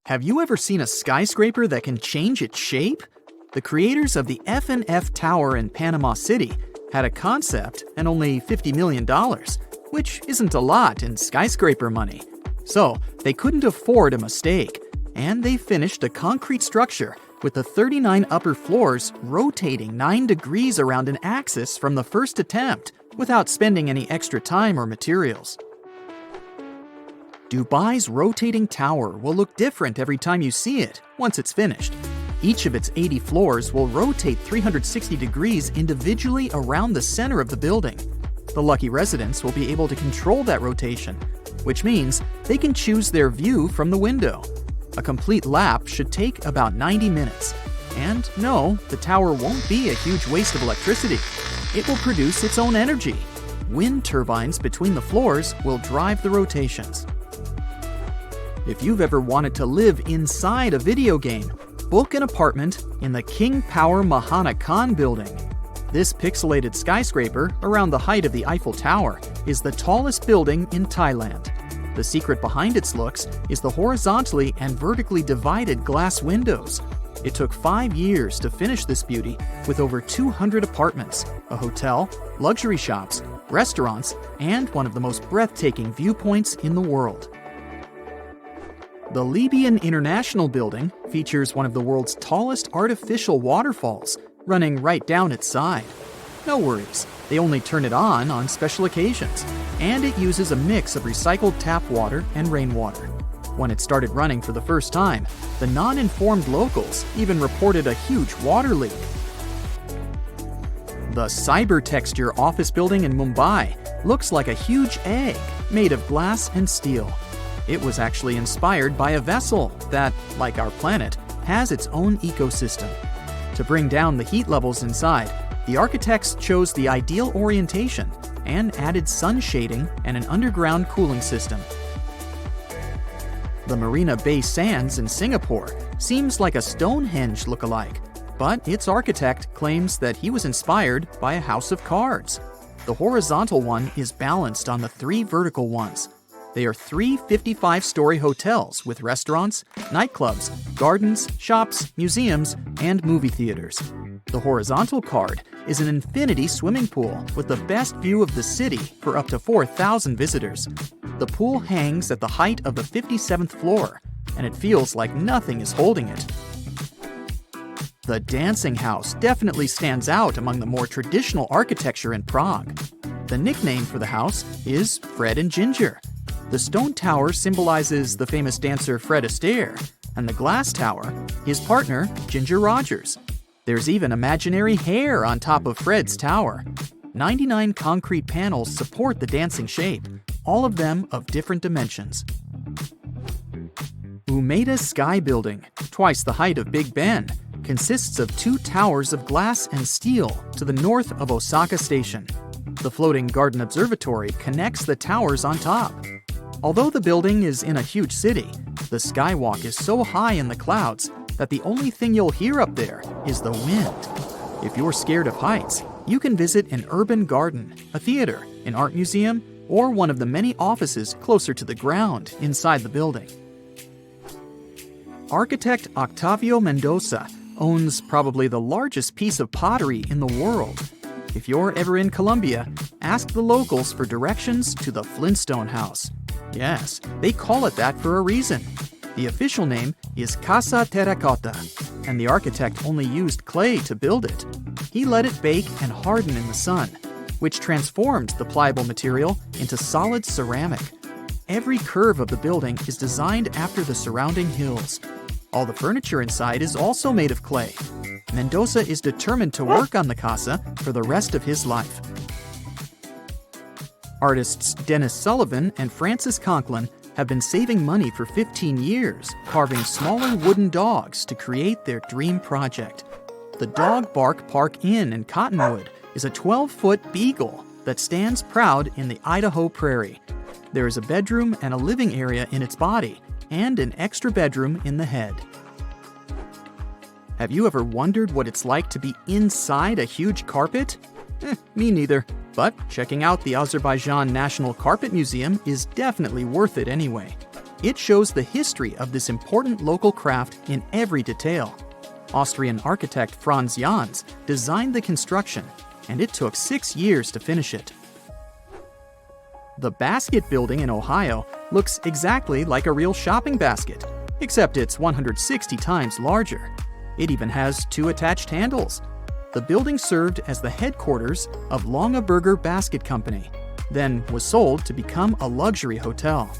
Have you ever seen a skyscraper that can change its shape? The creators of the F&F Tower in Panama City had a concept and only $50 million, which isn't a lot in skyscraper money. So they couldn't afford a mistake, and they finished a concrete structure with the 39 upper floors rotating 9 degrees around an axis from the first attempt without spending any extra time or materials. Dubai's rotating tower will look different every time you see it once it's finished. Each of its 80 floors will rotate 360 degrees individually around the center of the building. The lucky residents will be able to control that rotation, which means they can choose their view from the window. A complete lap should take about 90 minutes. And no, the tower won't be a huge waste of electricity. It will produce its own energy. Wind turbines between the floors will drive the rotations. If you've ever wanted to live inside a video game, book an apartment in the King Power Mahana Khan building. This pixelated skyscraper around the height of the Eiffel Tower is the tallest building in Thailand. The secret behind its looks is the horizontally and vertically divided glass windows. It took 5 years to finish this beauty with over 200 apartments, a hotel, luxury shops, restaurants, and one of the most breathtaking viewpoints in the world. The Libyan International Building features one of the world's tallest artificial waterfalls, running right down its side. No worries, they only turn it on special occasions, and it uses a mix of recycled tap water and rainwater. When it started running for the first time, the non-informed locals even reported a huge water leak. The Cybertexture office building in Mumbai looks like a huge egg made of glass and steel. It was actually inspired by a vessel that, like our planet, has its own ecosystem. To bring down the heat levels inside, the architects chose the ideal orientation and added sun shading and an underground cooling system. The Marina Bay Sands in Singapore seems like a Stonehenge look-alike, but its architect claims that he was inspired by a house of cards. The horizontal one is balanced on the 3 vertical ones. They are 3 55-story hotels with restaurants, nightclubs, gardens, shops, museums, and movie theaters. The horizontal card is an infinity swimming pool with the best view of the city for up to 4,000 visitors. The pool hangs at the height of the 57th floor, and it feels like nothing is holding it. The dancing house definitely stands out among the more traditional architecture in Prague. The nickname for the house is Fred and Ginger. The stone tower symbolizes the famous dancer Fred Astaire, and the glass tower, his partner, Ginger Rogers. There's even imaginary hair on top of Fred's tower. 99 concrete panels support the dancing shape, all of them of different dimensions. Umeda Sky Building, twice the height of Big Ben, consists of 2 towers of glass and steel to the north of Osaka Station. The floating garden observatory connects the towers on top. Although the building is in a huge city, the skywalk is so high in the clouds that the only thing you'll hear up there is the wind. If you're scared of heights, you can visit an urban garden, a theater, an art museum, or one of the many offices closer to the ground inside the building. Architect Octavio Mendoza owns probably the largest piece of pottery in the world. If you're ever in Colombia, ask the locals for directions to the Flintstone House. Yes, they call it that for a reason. The official name is Casa Terracotta, and the architect only used clay to build it. He let it bake and harden in the sun, which transformed the pliable material into solid ceramic. Every curve of the building is designed after the surrounding hills. All the furniture inside is also made of clay. Mendoza is determined to work on the casa for the rest of his life. Artists Dennis Sullivan and Francis Conklin have been saving money for 15 years, carving smaller wooden dogs to create their dream project. The Dog Bark Park Inn in Cottonwood is a 12-foot beagle that stands proud in the Idaho prairie. There is a bedroom and a living area in its body, and an extra bedroom in the head. Have you ever wondered what it's like to be inside a huge carpet? Me neither, but checking out the Azerbaijan National Carpet Museum is definitely worth it anyway. It shows the history of this important local craft in every detail. Austrian architect Franz Jans designed the construction, and it took 6 years to finish it. The Basket Building in Ohio looks exactly like a real shopping basket, except it's 160 times larger. It even has 2 attached handles. The building served as the headquarters of Longaberger Basket Company, then was sold to become a luxury hotel.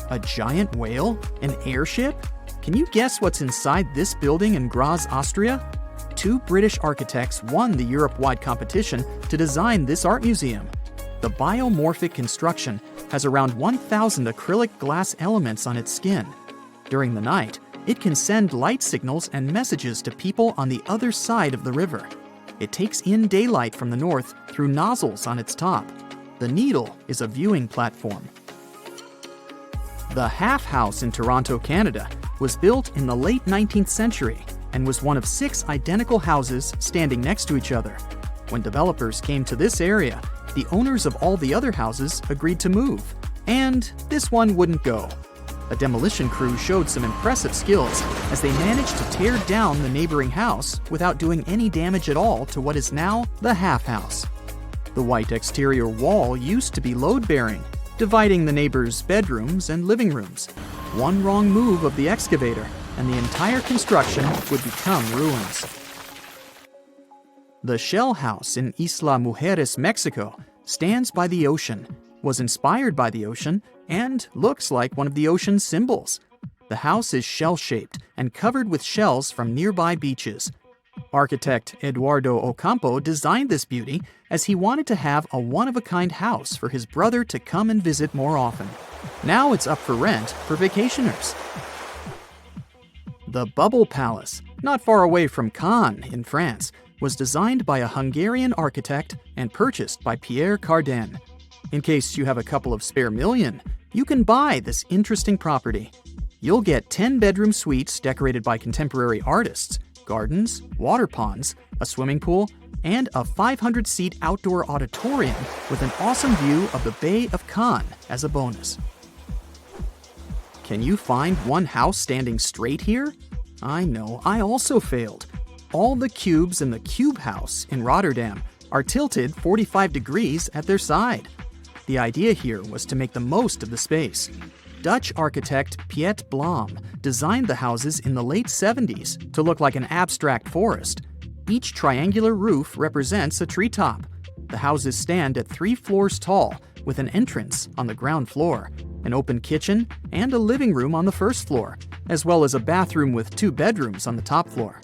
A giant whale? An airship? Can you guess what's inside this building in Graz, Austria? 2 British architects won the Europe-wide competition to design this art museum. The biomorphic construction has around 1,000 acrylic glass elements on its skin. During the night, it can send light signals and messages to people on the other side of the river. It takes in daylight from the north through nozzles on its top. The needle is a viewing platform. The Half House in Toronto, Canada, was built in the late 19th century and was one of 6 identical houses standing next to each other. When developers came to this area, the owners of all the other houses agreed to move, and this one wouldn't go. A demolition crew showed some impressive skills as they managed to tear down the neighboring house without doing any damage at all to what is now the Half House. The white exterior wall used to be load-bearing, dividing the neighbors' bedrooms and living rooms. One wrong move of the excavator, and the entire construction would become ruins. The Shell House in Isla Mujeres, Mexico, stands by the ocean, was inspired by the ocean, and looks like one of the ocean's symbols. The house is shell-shaped and covered with shells from nearby beaches. Architect Eduardo Ocampo designed this beauty as he wanted to have a one-of-a-kind house for his brother to come and visit more often. Now it's up for rent for vacationers. The Bubble Palace, not far away from Cannes in France, was designed by a Hungarian architect and purchased by Pierre Cardin. In case you have a couple of spare million, you can buy this interesting property. You'll get 10-bedroom suites decorated by contemporary artists, gardens, water ponds, a swimming pool, and a 500-seat outdoor auditorium with an awesome view of the Bay of Cannes as a bonus. Can you find one house standing straight here? I know, I also failed. All the cubes in the Cube House in Rotterdam are tilted 45 degrees at their side. The idea here was to make the most of the space. Dutch architect Piet Blom designed the houses in the late 70s to look like an abstract forest. Each triangular roof represents a treetop. The houses stand at 3 floors tall, with an entrance on the ground floor, an open kitchen, and a living room on the first floor, as well as a bathroom with 2 bedrooms on the top floor.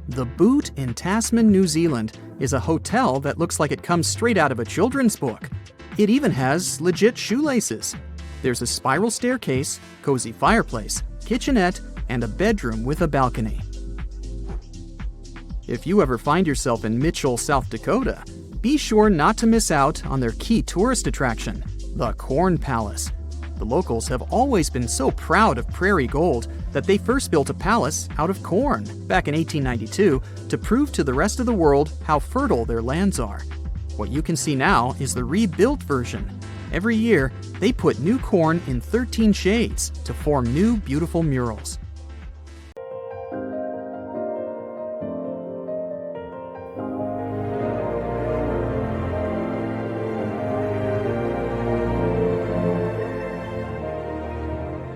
The Boot in Tasman, New Zealand is a hotel that looks like it comes straight out of a children's book. It even has legit shoelaces. There's a spiral staircase, cozy fireplace, kitchenette, and a bedroom with a balcony. If you ever find yourself in Mitchell, South Dakota, be sure not to miss out on their key tourist attraction, the Corn Palace. The locals have always been so proud of prairie gold that they first built a palace out of corn back in 1892 to prove to the rest of the world how fertile their lands are. What you can see now is the rebuilt version. Every year, they put new corn in 13 shades to form new beautiful murals.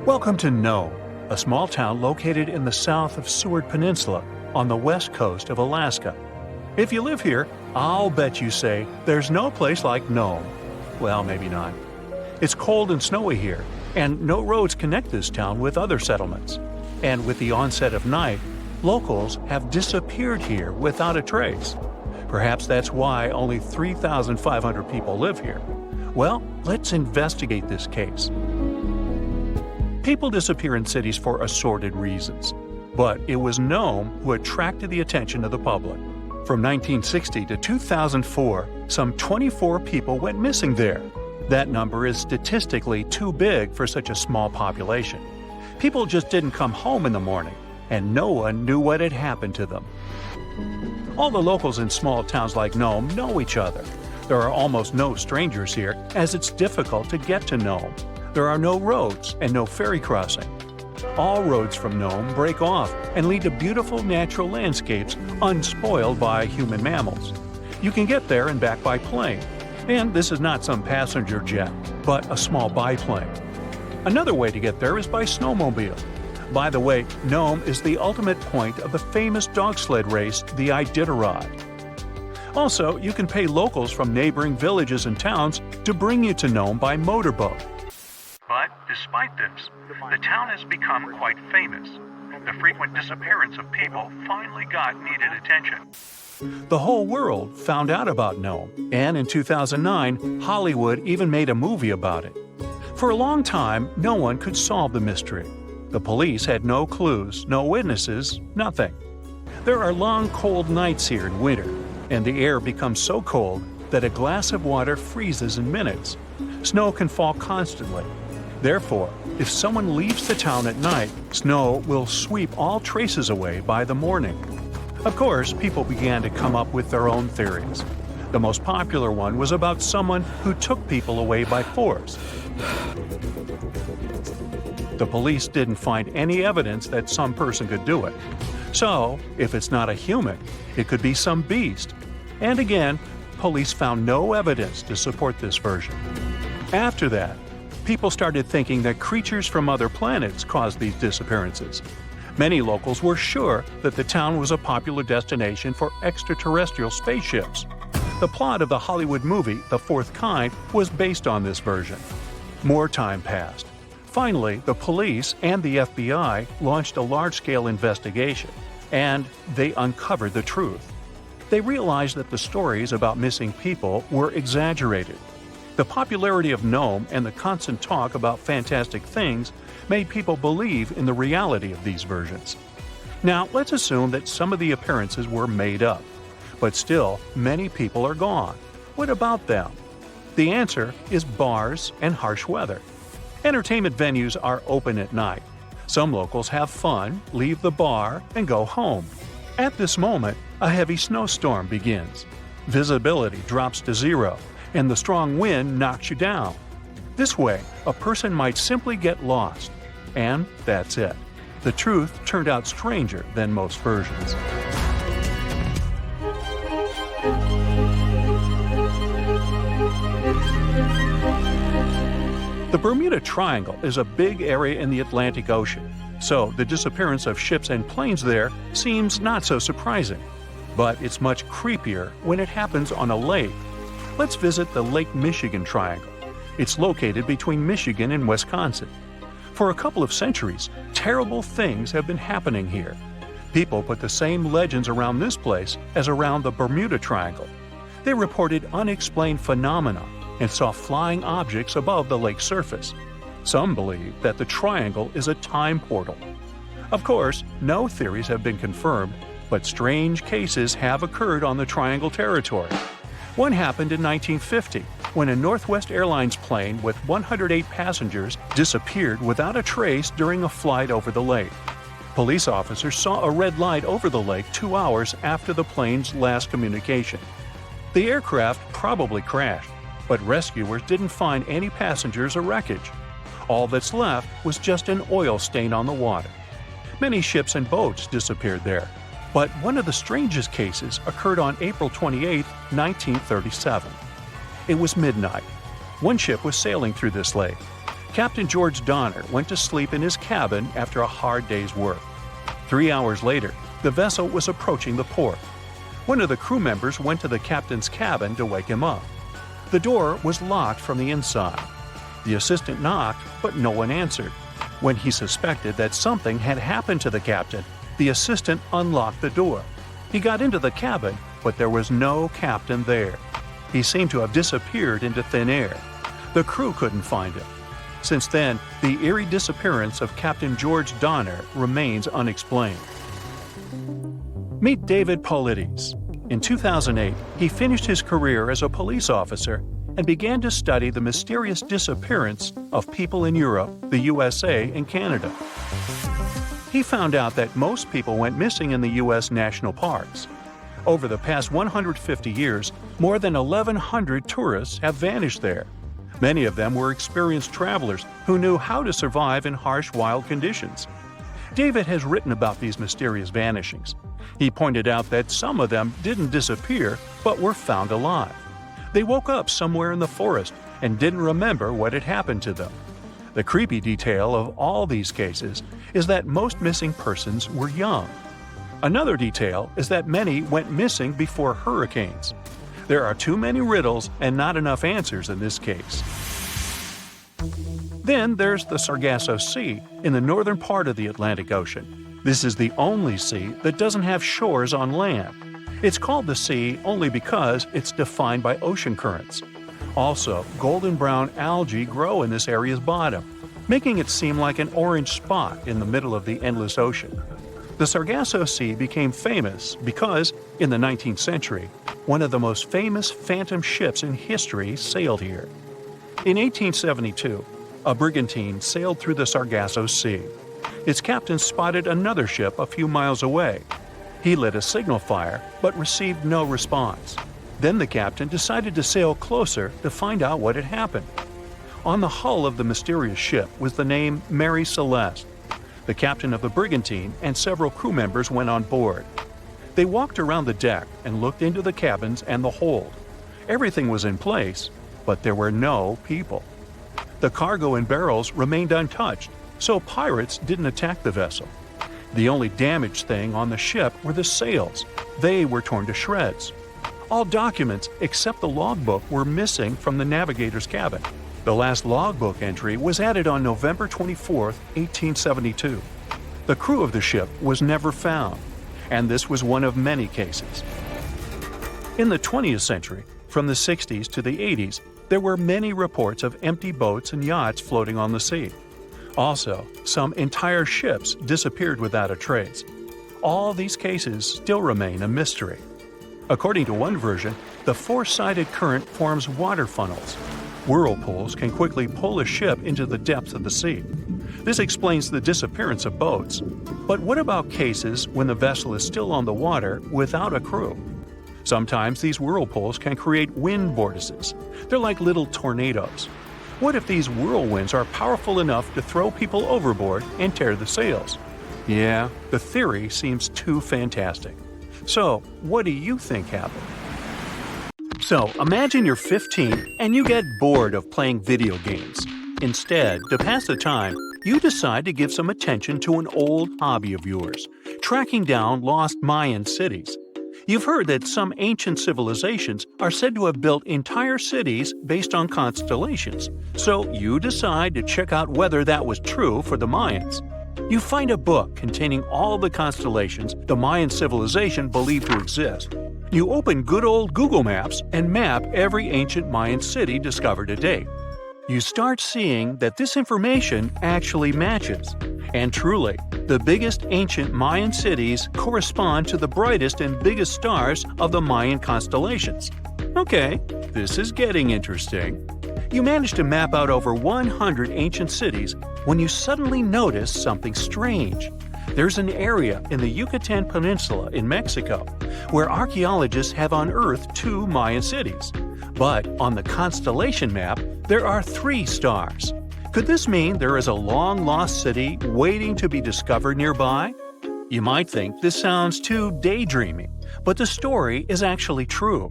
Welcome to Nome, a small town located in the south of Seward Peninsula on the west coast of Alaska. If you live here, I'll bet you say there's no place like Nome. Well, maybe not. It's cold and snowy here, and no roads connect this town with other settlements. And with the onset of night, locals have disappeared here without a trace. Perhaps that's why only 3,500 people live here. Well, let's investigate this case. People disappear in cities for assorted reasons, but it was Nome who attracted the attention of the public. From 1960 to 2004, some 24 people went missing there. That number is statistically too big for such a small population. People just didn't come home in the morning, and no one knew what had happened to them. All the locals in small towns like Nome know each other. There are almost no strangers here, as it's difficult to get to Nome. There are no roads and no ferry crossing. All roads from Nome break off and lead to beautiful natural landscapes unspoiled by human mammals. You can get there and back by plane. And this is not some passenger jet, but a small biplane. Another way to get there is by snowmobile. By the way, Nome is the ultimate point of the famous dog sled race, the Iditarod. Also, you can pay locals from neighboring villages and towns to bring you to Nome by motorboat. But despite this, the town has become quite famous. The frequent disappearance of people finally got needed attention. The whole world found out about Nome, and in 2009, Hollywood even made a movie about it. For a long time, no one could solve the mystery. The police had no clues, no witnesses, nothing. There are long, cold nights here in winter, and the air becomes so cold that a glass of water freezes in minutes. Snow can fall constantly. Therefore, if someone leaves the town at night, snow will sweep all traces away by the morning. Of course, people began to come up with their own theories. The most popular one was about someone who took people away by force. The police didn't find any evidence that some person could do it. So, if it's not a human, it could be some beast. And again, police found no evidence to support this version. After that, people started thinking that creatures from other planets caused these disappearances. Many locals were sure that the town was a popular destination for extraterrestrial spaceships. The plot of the Hollywood movie, The Fourth Kind, was based on this version. More time passed. Finally, the police and the FBI launched a large-scale investigation, and they uncovered the truth. They realized that the stories about missing people were exaggerated. The popularity of Nome and the constant talk about fantastic things made people believe in the reality of these versions. Now, let's assume that some of the appearances were made up. But still, many people are gone. What about them? The answer is bars and harsh weather. Entertainment venues are open at night. Some locals have fun, leave the bar, and go home. At this moment, a heavy snowstorm begins. Visibility drops to zero, and the strong wind knocks you down. This way, a person might simply get lost. And that's it. The truth turned out stranger than most versions. The Bermuda Triangle is a big area in the Atlantic Ocean, so the disappearance of ships and planes there seems not so surprising. But it's much creepier when it happens on a lake. Let's visit the Lake Michigan Triangle. It's located between Michigan and Wisconsin. For a couple of centuries, terrible things have been happening here. People put the same legends around this place as around the Bermuda Triangle. They reported unexplained phenomena and saw flying objects above the lake's surface. Some believe that the triangle is a time portal. Of course, no theories have been confirmed, but strange cases have occurred on the triangle territory. One happened in 1950 when a Northwest Airlines plane with 108 passengers disappeared without a trace during a flight over the lake. Police officers saw a red light over the lake 2 hours after the plane's last communication. The aircraft probably crashed, but rescuers didn't find any passengers or wreckage. All that's left was just an oil stain on the water. Many ships and boats disappeared there, but one of the strangest cases occurred on April 28, 1937. It was midnight. One ship was sailing through this lake. Captain George Donner went to sleep in his cabin after a hard day's work. 3 hours later, the vessel was approaching the port. One of the crew members went to the captain's cabin to wake him up. The door was locked from the inside. The assistant knocked, but no one answered. When he suspected that something had happened to the captain, the assistant unlocked the door. He got into the cabin, but there was no captain there. He seemed to have disappeared into thin air. The crew couldn't find him. Since then, the eerie disappearance of Captain George Donner remains unexplained. Meet David Paulides. In 2008, he finished his career as a police officer and began to study the mysterious disappearance of people in Europe, the USA, and Canada. He found out that most people went missing in the U.S. national parks. Over the past 150 years, more than 1,100 tourists have vanished there. Many of them were experienced travelers who knew how to survive in harsh wild conditions. David has written about these mysterious vanishings. He pointed out that some of them didn't disappear, but were found alive. They woke up somewhere in the forest and didn't remember what had happened to them. The creepy detail of all these cases is that most missing persons were young. Another detail is that many went missing before hurricanes. There are too many riddles and not enough answers in this case. Then there's the Saraso Sea in the northern part of the Atlantic Ocean. This is the only sea that doesn't have shores on land. It's called the sea only because it's defined by ocean currents. Also, golden brown algae grow in this area's bottom, making it seem like an orange spot in the middle of the endless ocean. The Saraso Sea became famous because, in the 19th century, one of the most famous phantom ships in history sailed here. In 1872, a brigantine sailed through the Saraso Sea. Its captain spotted another ship a few miles away. He lit a signal fire, but received no response. Then the captain decided to sail closer to find out what had happened. On the hull of the mysterious ship was the name Mary Celeste. The captain of the brigantine and several crew members went on board. They walked around the deck and looked into the cabins and the hold. Everything was in place, but there were no people. The cargo and barrels remained untouched, so pirates didn't attack the vessel. The only damaged thing on the ship were the sails. They were torn to shreds. All documents except the logbook were missing from the navigator's cabin. The last logbook entry was added on November 24, 1872. The crew of the ship was never found, and this was one of many cases. In the 20th century, from the 60s to the 80s, there were many reports of empty boats and yachts floating on the sea. Also, some entire ships disappeared without a trace. All these cases still remain a mystery. According to one version, the four-sided current forms water funnels. Whirlpools can quickly pull a ship into the depths of the sea. This explains the disappearance of boats. But what about cases when the vessel is still on the water without a crew? Sometimes these whirlpools can create wind vortices. They're like little tornadoes. What if these whirlwinds are powerful enough to throw people overboard and tear the sails? Yeah, the theory seems too fantastic. So, what do you think happened? So, imagine you're 15 and you get bored of playing video games. Instead, to pass the time, you decide to give some attention to an old hobby of yours, tracking down lost Mayan cities. You've heard that some ancient civilizations are said to have built entire cities based on constellations, so you decide to check out whether that was true for the Mayans. You find a book containing all the constellations the Mayan civilization believed to exist. You open good old Google Maps and map every ancient Mayan city discovered to date. You start seeing that this information actually matches. And truly, the biggest ancient Mayan cities correspond to the brightest and biggest stars of the Mayan constellations. Okay, this is getting interesting. You manage to map out over 100 ancient cities when you suddenly notice something strange. There's an area in the Yucatan Peninsula in Mexico where archaeologists have unearthed 2 Mayan cities. But on the constellation map, there are 3 stars. Could this mean there is a long-lost city waiting to be discovered nearby? You might think this sounds too daydreaming, but the story is actually true.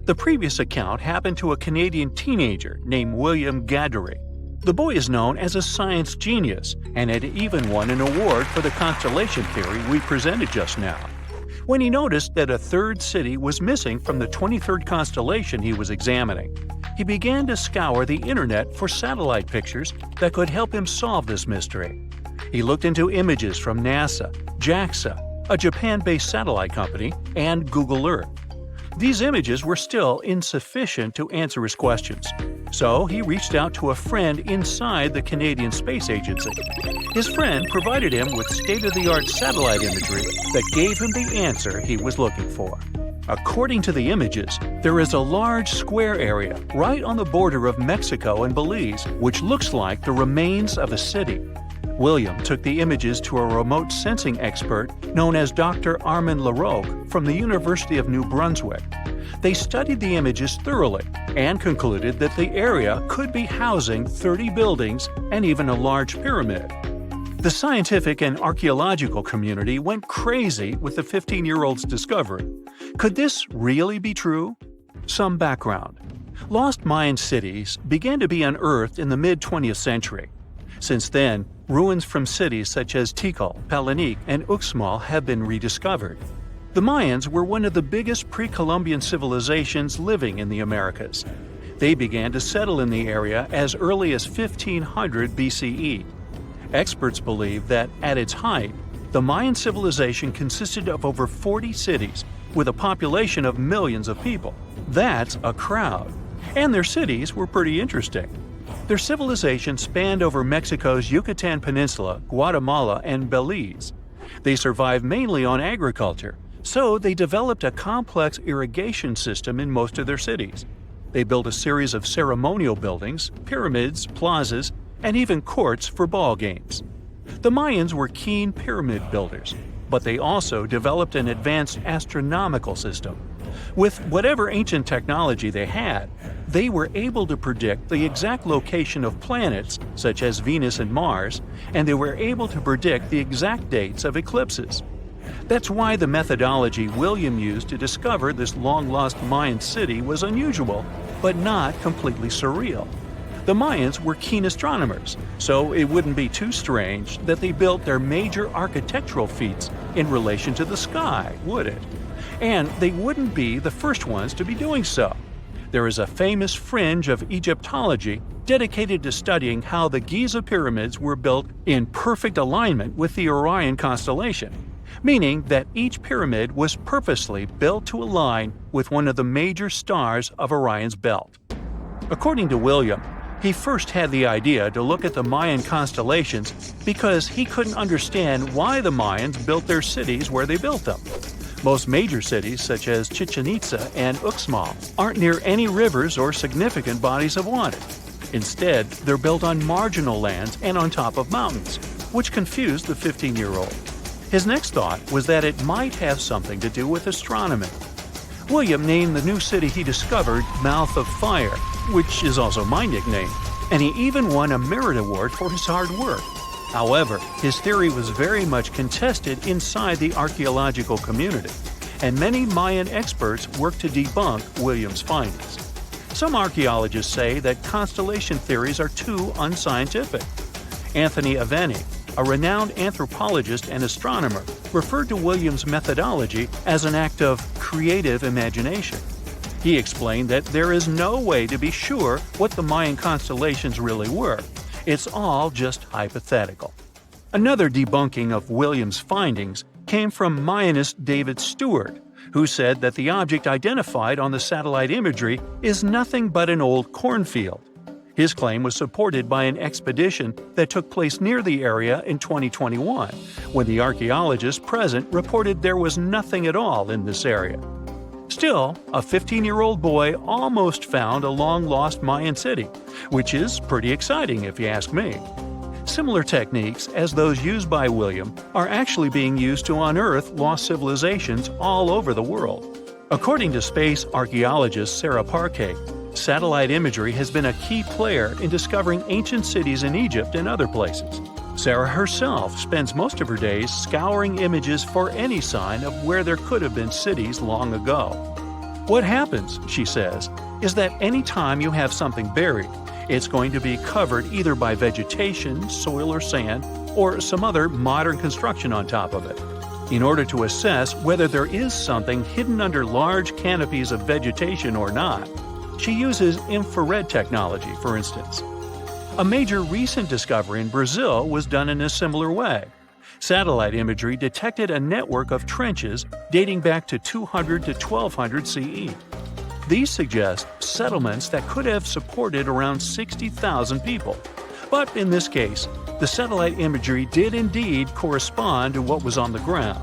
The previous account happened to a Canadian teenager named William Gaddery. The boy is known as a science genius and had even won an award for the constellation theory we presented just now. When he noticed that a 3rd city was missing from the 23rd constellation he was examining, he began to scour the internet for satellite pictures that could help him solve this mystery. He looked into images from NASA, JAXA, a Japan-based satellite company, and Google Earth. These images were still insufficient to answer his questions, so he reached out to a friend inside the Canadian Space Agency. His friend provided him with state-of-the-art satellite imagery that gave him the answer he was looking for. According to the images, there is a large square area right on the border of Mexico and Belize, which looks like the remains of a city. William took the images to a remote sensing expert known as Dr. Armand Larocque from the University of New Brunswick. They studied the images thoroughly and concluded that the area could be housing 30 buildings and even a large pyramid. The scientific and archaeological community went crazy with the 15-year-old's discovery. Could this really be true? Some background. Lost Mayan cities began to be unearthed in the mid-20th century. Since then, ruins from cities such as Tikal, Palenque, and Uxmal have been rediscovered. The Mayans were one of the biggest pre-Columbian civilizations living in the Americas. They began to settle in the area as early as 1500 BCE. Experts believe that, at its height, the Mayan civilization consisted of over 40 cities with a population of millions of people. That's a crowd. And their cities were pretty interesting. Their civilization spanned over Mexico's Yucatan Peninsula, Guatemala, and Belize. They survived mainly on agriculture, so they developed a complex irrigation system in most of their cities. They built a series of ceremonial buildings, pyramids, plazas, and even courts for ball games. The Mayans were keen pyramid builders, but they also developed an advanced astronomical system. With whatever ancient technology they had, they were able to predict the exact location of planets, such as Venus and Mars, and they were able to predict the exact dates of eclipses. That's why the methodology William used to discover this long-lost Mayan city was unusual, but not completely surreal. The Mayans were keen astronomers, so it wouldn't be too strange that they built their major architectural feats in relation to the sky, would it? And they wouldn't be the first ones to be doing so. There is a famous fringe of Egyptology dedicated to studying how the Giza pyramids were built in perfect alignment with the Orion constellation, meaning that each pyramid was purposely built to align with one of the major stars of Orion's belt. According to William, he first had the idea to look at the Mayan constellations because he couldn't understand why the Mayans built their cities where they built them. Most major cities, such as Chichen Itza and Uxmal, aren't near any rivers or significant bodies of water. Instead, they're built on marginal lands and on top of mountains, which confused the 15-year-old. His next thought was that it might have something to do with astronomy. William named the new city he discovered Mouth of Fire, which is also my nickname, and he even won a merit award for his hard work. However, his theory was very much contested inside the archaeological community, and many Mayan experts worked to debunk William's findings. Some archaeologists say that constellation theories are too unscientific. Anthony Aveni, a renowned anthropologist and astronomer, referred to William's methodology as an act of creative imagination. He explained that there is no way to be sure what the Mayan constellations really were. It's all just hypothetical. Another debunking of Williams' findings came from Mayanist David Stewart, who said that the object identified on the satellite imagery is nothing but an old cornfield. His claim was supported by an expedition that took place near the area in 2021, when the archaeologists present reported there was nothing at all in this area. Still, a 15-year-old boy almost found a long-lost Mayan city, which is pretty exciting if you ask me. Similar techniques as those used by William are actually being used to unearth lost civilizations all over the world. According to space archaeologist Sarah Parquet, satellite imagery has been a key player in discovering ancient cities in Egypt and other places. Sarah herself spends most of her days scouring images for any sign of where there could have been cities long ago. What happens, she says, is that any time you have something buried, it's going to be covered either by vegetation, soil or sand, or some other modern construction on top of it. In order to assess whether there is something hidden under large canopies of vegetation or not, she uses infrared technology, for instance. A major recent discovery in Brazil was done in a similar way. Satellite imagery detected a network of trenches dating back to 200 to 1200 CE. These suggest settlements that could have supported around 60,000 people. But in this case, the satellite imagery did indeed correspond to what was on the ground.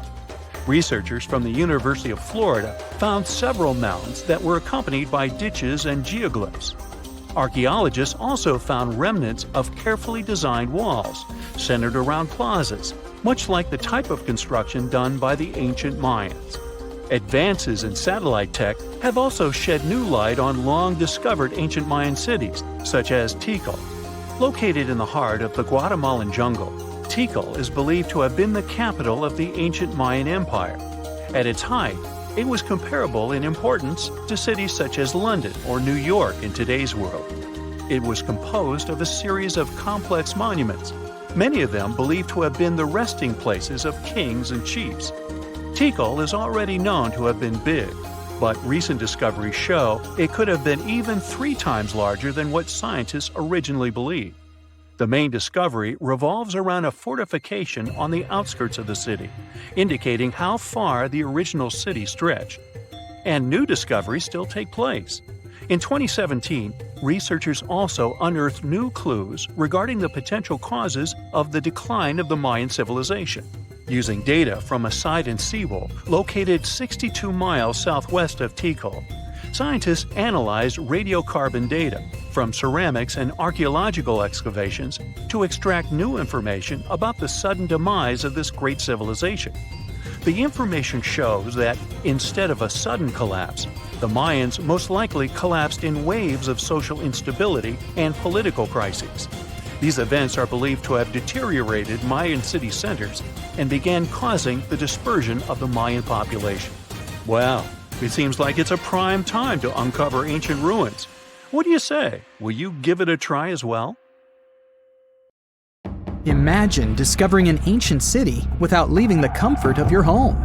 Researchers from the University of Florida found several mounds that were accompanied by ditches and geoglyphs. Archaeologists also found remnants of carefully designed walls, centered around plazas, much like the type of construction done by the ancient Mayans. Advances in satellite tech have also shed new light on long-discovered ancient Mayan cities, such as Tikal. Located in the heart of the Guatemalan jungle, Tikal is believed to have been the capital of the ancient Mayan Empire. At its height, it was comparable in importance to cities such as London or New York in today's world. It was composed of a series of complex monuments, many of them believed to have been the resting places of kings and chiefs. Tikal is already known to have been big, but recent discoveries show it could have been even 3 times larger than what scientists originally believed. The main discovery revolves around a fortification on the outskirts of the city, indicating how far the original city stretched. And new discoveries still take place. In 2017, researchers also unearthed new clues regarding the potential causes of the decline of the Mayan civilization. Using data from a site in Sewell, located 62 miles southwest of Tikal, scientists analyzed radiocarbon data from ceramics and archaeological excavations to extract new information about the sudden demise of this great civilization. The information shows that, instead of a sudden collapse, the Mayans most likely collapsed in waves of social instability and political crises. These events are believed to have deteriorated Mayan city centers and began causing the dispersion of the Mayan population. Wow, it seems like it's a prime time to uncover ancient ruins. What do you say? Will you give it a try as well? Imagine discovering an ancient city without leaving the comfort of your home.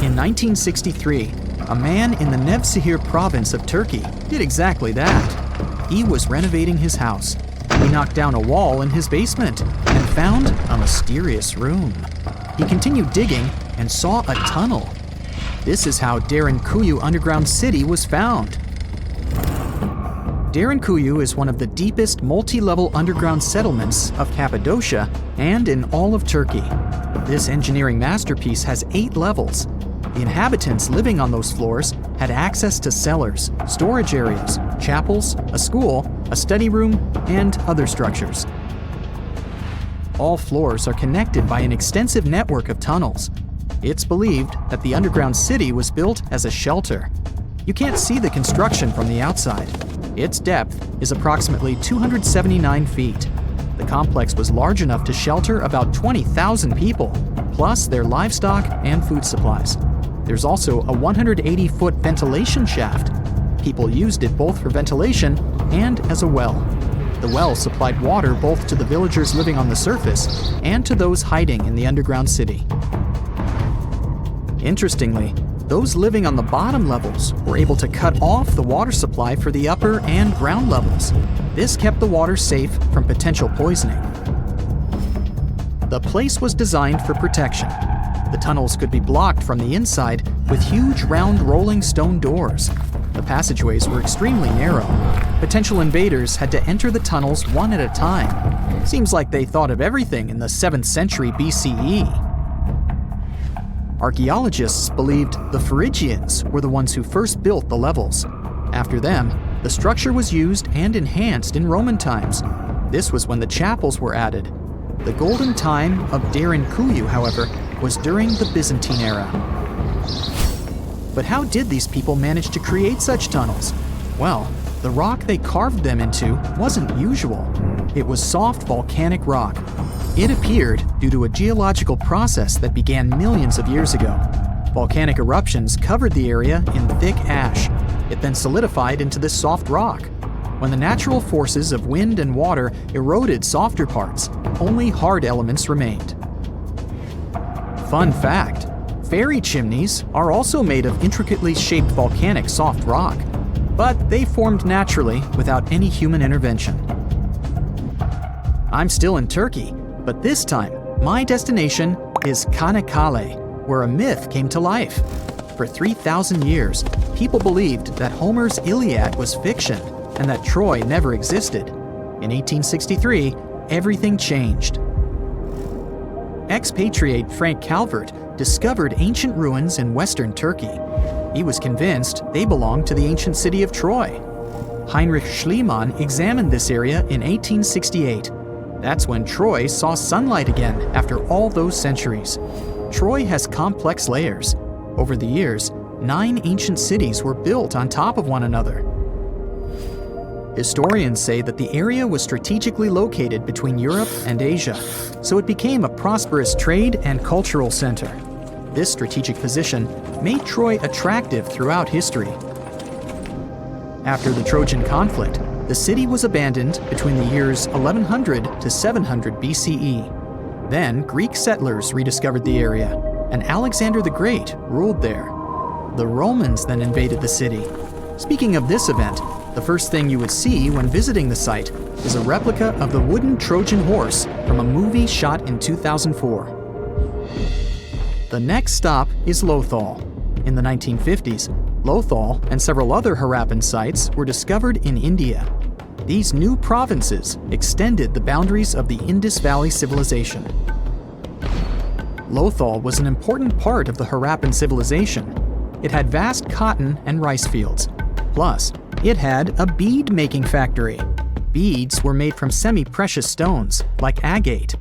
In 1963, a man in the Nevşehir province of Turkey did exactly that. He was renovating his house. He knocked down a wall in his basement and found a mysterious room. He continued digging and saw a tunnel. This is how Derinkuyu Underground City was found. Derinkuyu is one of the deepest multi-level underground settlements of Cappadocia and in all of Turkey. This engineering masterpiece has 8 levels. The inhabitants living on those floors had access to cellars, storage areas, chapels, a school, a study room, and other structures. All floors are connected by an extensive network of tunnels. It's believed that the underground city was built as a shelter. You can't see the construction from the outside. Its depth is approximately 279 feet. The complex was large enough to shelter about 20,000 people, plus their livestock and food supplies. There's also a 180-foot ventilation shaft. People used it both for ventilation and as a well. The well supplied water both to the villagers living on the surface and to those hiding in the underground city. Interestingly, those living on the bottom levels were able to cut off the water supply for the upper and ground levels. This kept the water safe from potential poisoning. The place was designed for protection. The tunnels could be blocked from the inside with huge round rolling stone doors. The passageways were extremely narrow. Potential invaders had to enter the tunnels one at a time. Seems like they thought of everything in the 7th century BCE. Archaeologists believed the Phrygians were the ones who first built the levels. After them, the structure was used and enhanced in Roman times. This was when the chapels were added. The golden time of Derinkuyu, however, was during the Byzantine era. But how did these people manage to create such tunnels? Well, the rock they carved them into wasn't usual. It was soft volcanic rock. It appeared due to a geological process that began millions of years ago. Volcanic eruptions covered the area in thick ash. It then solidified into this soft rock. When the natural forces of wind and water eroded softer parts, only hard elements remained. Fun fact, fairy chimneys are also made of intricately shaped volcanic soft rock, but they formed naturally without any human intervention. I'm still in Turkey, but this time, my destination is Çanakkale, where a myth came to life. For 3,000 years, people believed that Homer's Iliad was fiction and that Troy never existed. In 1863, everything changed. Expatriate Frank Calvert discovered ancient ruins in western Turkey. He was convinced they belonged to the ancient city of Troy. Heinrich Schliemann examined this area in 1868. That's when Troy saw sunlight again after all those centuries. Troy has complex layers. Over the years, 9 ancient cities were built on top of one another. Historians say that the area was strategically located between Europe and Asia, so it became a prosperous trade and cultural center. This strategic position made Troy attractive throughout history. After the Trojan conflict, the city was abandoned between the years 1100 to 700 BCE. Then Greek settlers rediscovered the area, and Alexander the Great ruled there. The Romans then invaded the city. Speaking of this event, the first thing you would see when visiting the site is a replica of the wooden Trojan horse from a movie shot in 2004. The next stop is Lothal. In the 1950s, Lothal and several other Harappan sites were discovered in India. These new provinces extended the boundaries of the Indus Valley civilization. Lothal was an important part of the Harappan civilization. It had vast cotton and rice fields. Plus, it had a bead-making factory. Beads were made from semi-precious stones, like agate.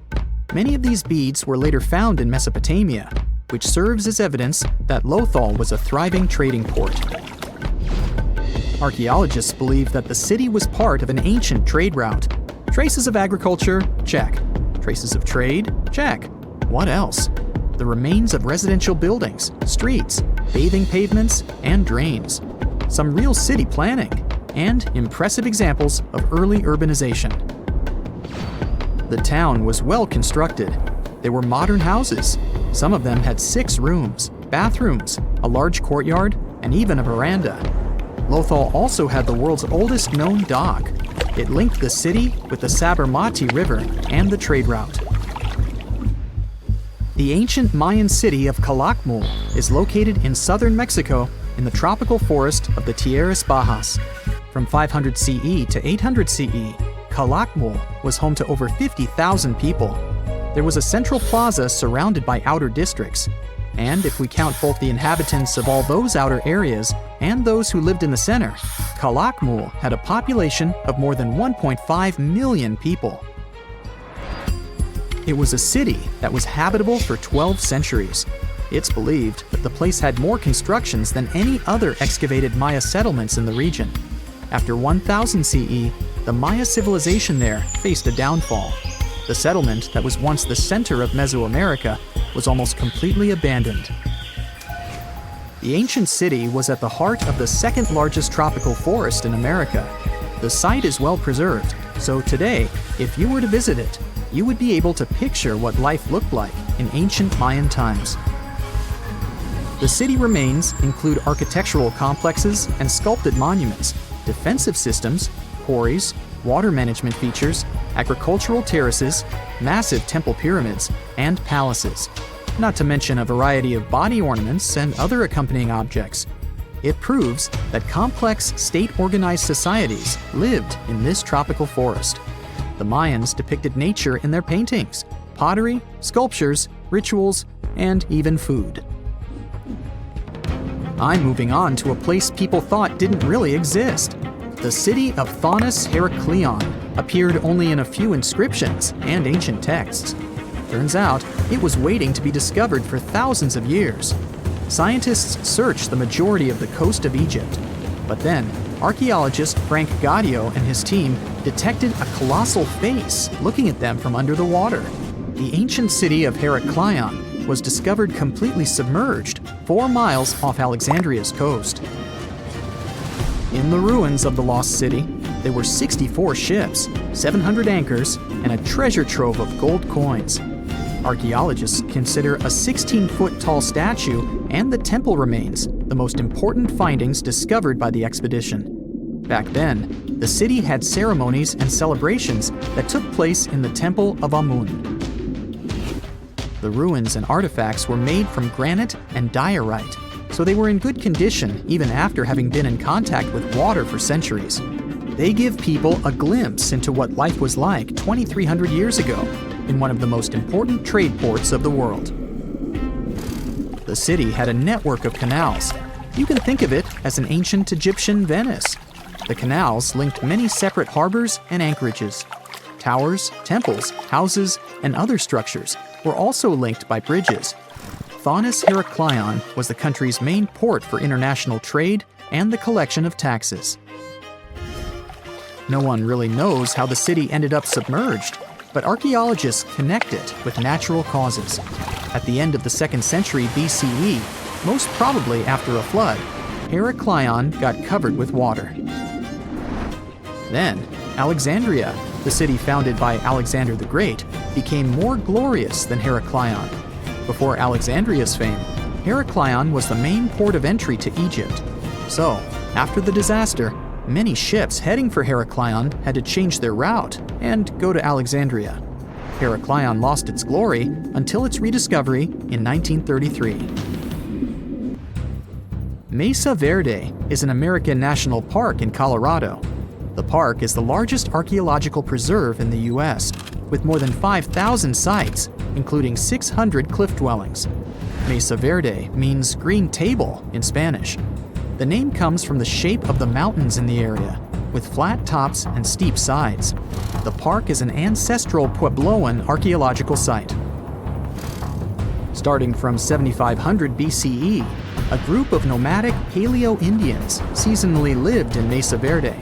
Many of these beads were later found in Mesopotamia, which serves as evidence that Lothal was a thriving trading port. Archaeologists believe that the city was part of an ancient trade route. Traces of agriculture? Check. Traces of trade? Check. What else? The remains of residential buildings, streets, bathing pavements, and drains. Some real city planning, and impressive examples of early urbanization. The town was well constructed. There were modern houses. Some of them had 6 rooms, bathrooms, a large courtyard, and even a veranda. Lothal also had the world's oldest known dock. It linked the city with the Sabarmati River and the trade route. The ancient Mayan city of Calakmul is located in southern Mexico in the tropical forest of the Tierras Bajas. From 500 CE to 800 CE, Calakmul was home to over 50,000 people. There was a central plaza surrounded by outer districts. And if we count both the inhabitants of all those outer areas and those who lived in the center, Calakmul had a population of more than 1.5 million people. It was a city that was habitable for 12 centuries. It's believed that the place had more constructions than any other excavated Maya settlements in the region. After 1000 CE, the Maya civilization there faced a downfall. The settlement that was once the center of Mesoamerica was almost completely abandoned. The ancient city was at the heart of the second largest tropical forest in America. The site is well preserved, so today, if you were to visit it, you would be able to picture what life looked like in ancient Mayan times. The city remains include architectural complexes and sculpted monuments, defensive systems, quarries, water management features, agricultural terraces, massive temple pyramids, and palaces, not to mention a variety of body ornaments and other accompanying objects. It proves that complex, state-organized societies lived in this tropical forest. The Mayans depicted nature in their paintings, pottery, sculptures, rituals, and even food. I'm moving on to a place people thought didn't really exist. The city of Thonis Heraklion appeared only in a few inscriptions and ancient texts. Turns out, it was waiting to be discovered for thousands of years. Scientists searched the majority of the coast of Egypt. But then, archaeologist Frank Gaudio and his team detected a colossal face looking at them from under the water. The ancient city of Heraklion was discovered completely submerged 4 miles off Alexandria's coast. In the ruins of the lost city, there were 64 ships, 700 anchors, and a treasure trove of gold coins. Archaeologists consider a 16-foot tall statue and the temple remains the most important findings discovered by the expedition. Back then, the city had ceremonies and celebrations that took place in the Temple of Amun. The ruins and artifacts were made from granite and diorite, so they were in good condition even after having been in contact with water for centuries. They give people a glimpse into what life was like 2,300 years ago in one of the most important trade ports of the world. The city had a network of canals. You can think of it as an ancient Egyptian Venice. The canals linked many separate harbors and anchorages. Towers, temples, houses, and other structures were also linked by bridges. Thonis Heraklion was the country's main port for international trade and the collection of taxes. No one really knows how the city ended up submerged, but archaeologists connect it with natural causes. At the end of the 2nd century BCE, most probably after a flood, Heraklion got covered with water. Then, Alexandria, the city founded by Alexander the Great, became more glorious than Heraklion. Before Alexandria's fame, Heraklion was the main port of entry to Egypt. So, after the disaster, many ships heading for Heraklion had to change their route and go to Alexandria. Heraklion lost its glory until its rediscovery in 1933. Mesa Verde is an American national park in Colorado. The park is the largest archaeological preserve in the U.S., with more than 5,000 sites, including 600 cliff dwellings. Mesa Verde means green table in Spanish. The name comes from the shape of the mountains in the area, with flat tops and steep sides. The park is an ancestral Puebloan archaeological site. Starting from 7500 BCE, a group of nomadic Paleo-Indians seasonally lived in Mesa Verde.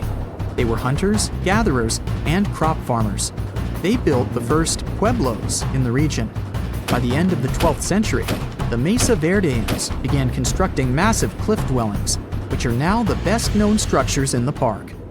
They were hunters, gatherers, and crop farmers. They built the first pueblos in the region. By the end of the 12th century, the Mesa Verdeans began constructing massive cliff dwellings, which are now the best-known structures in the park.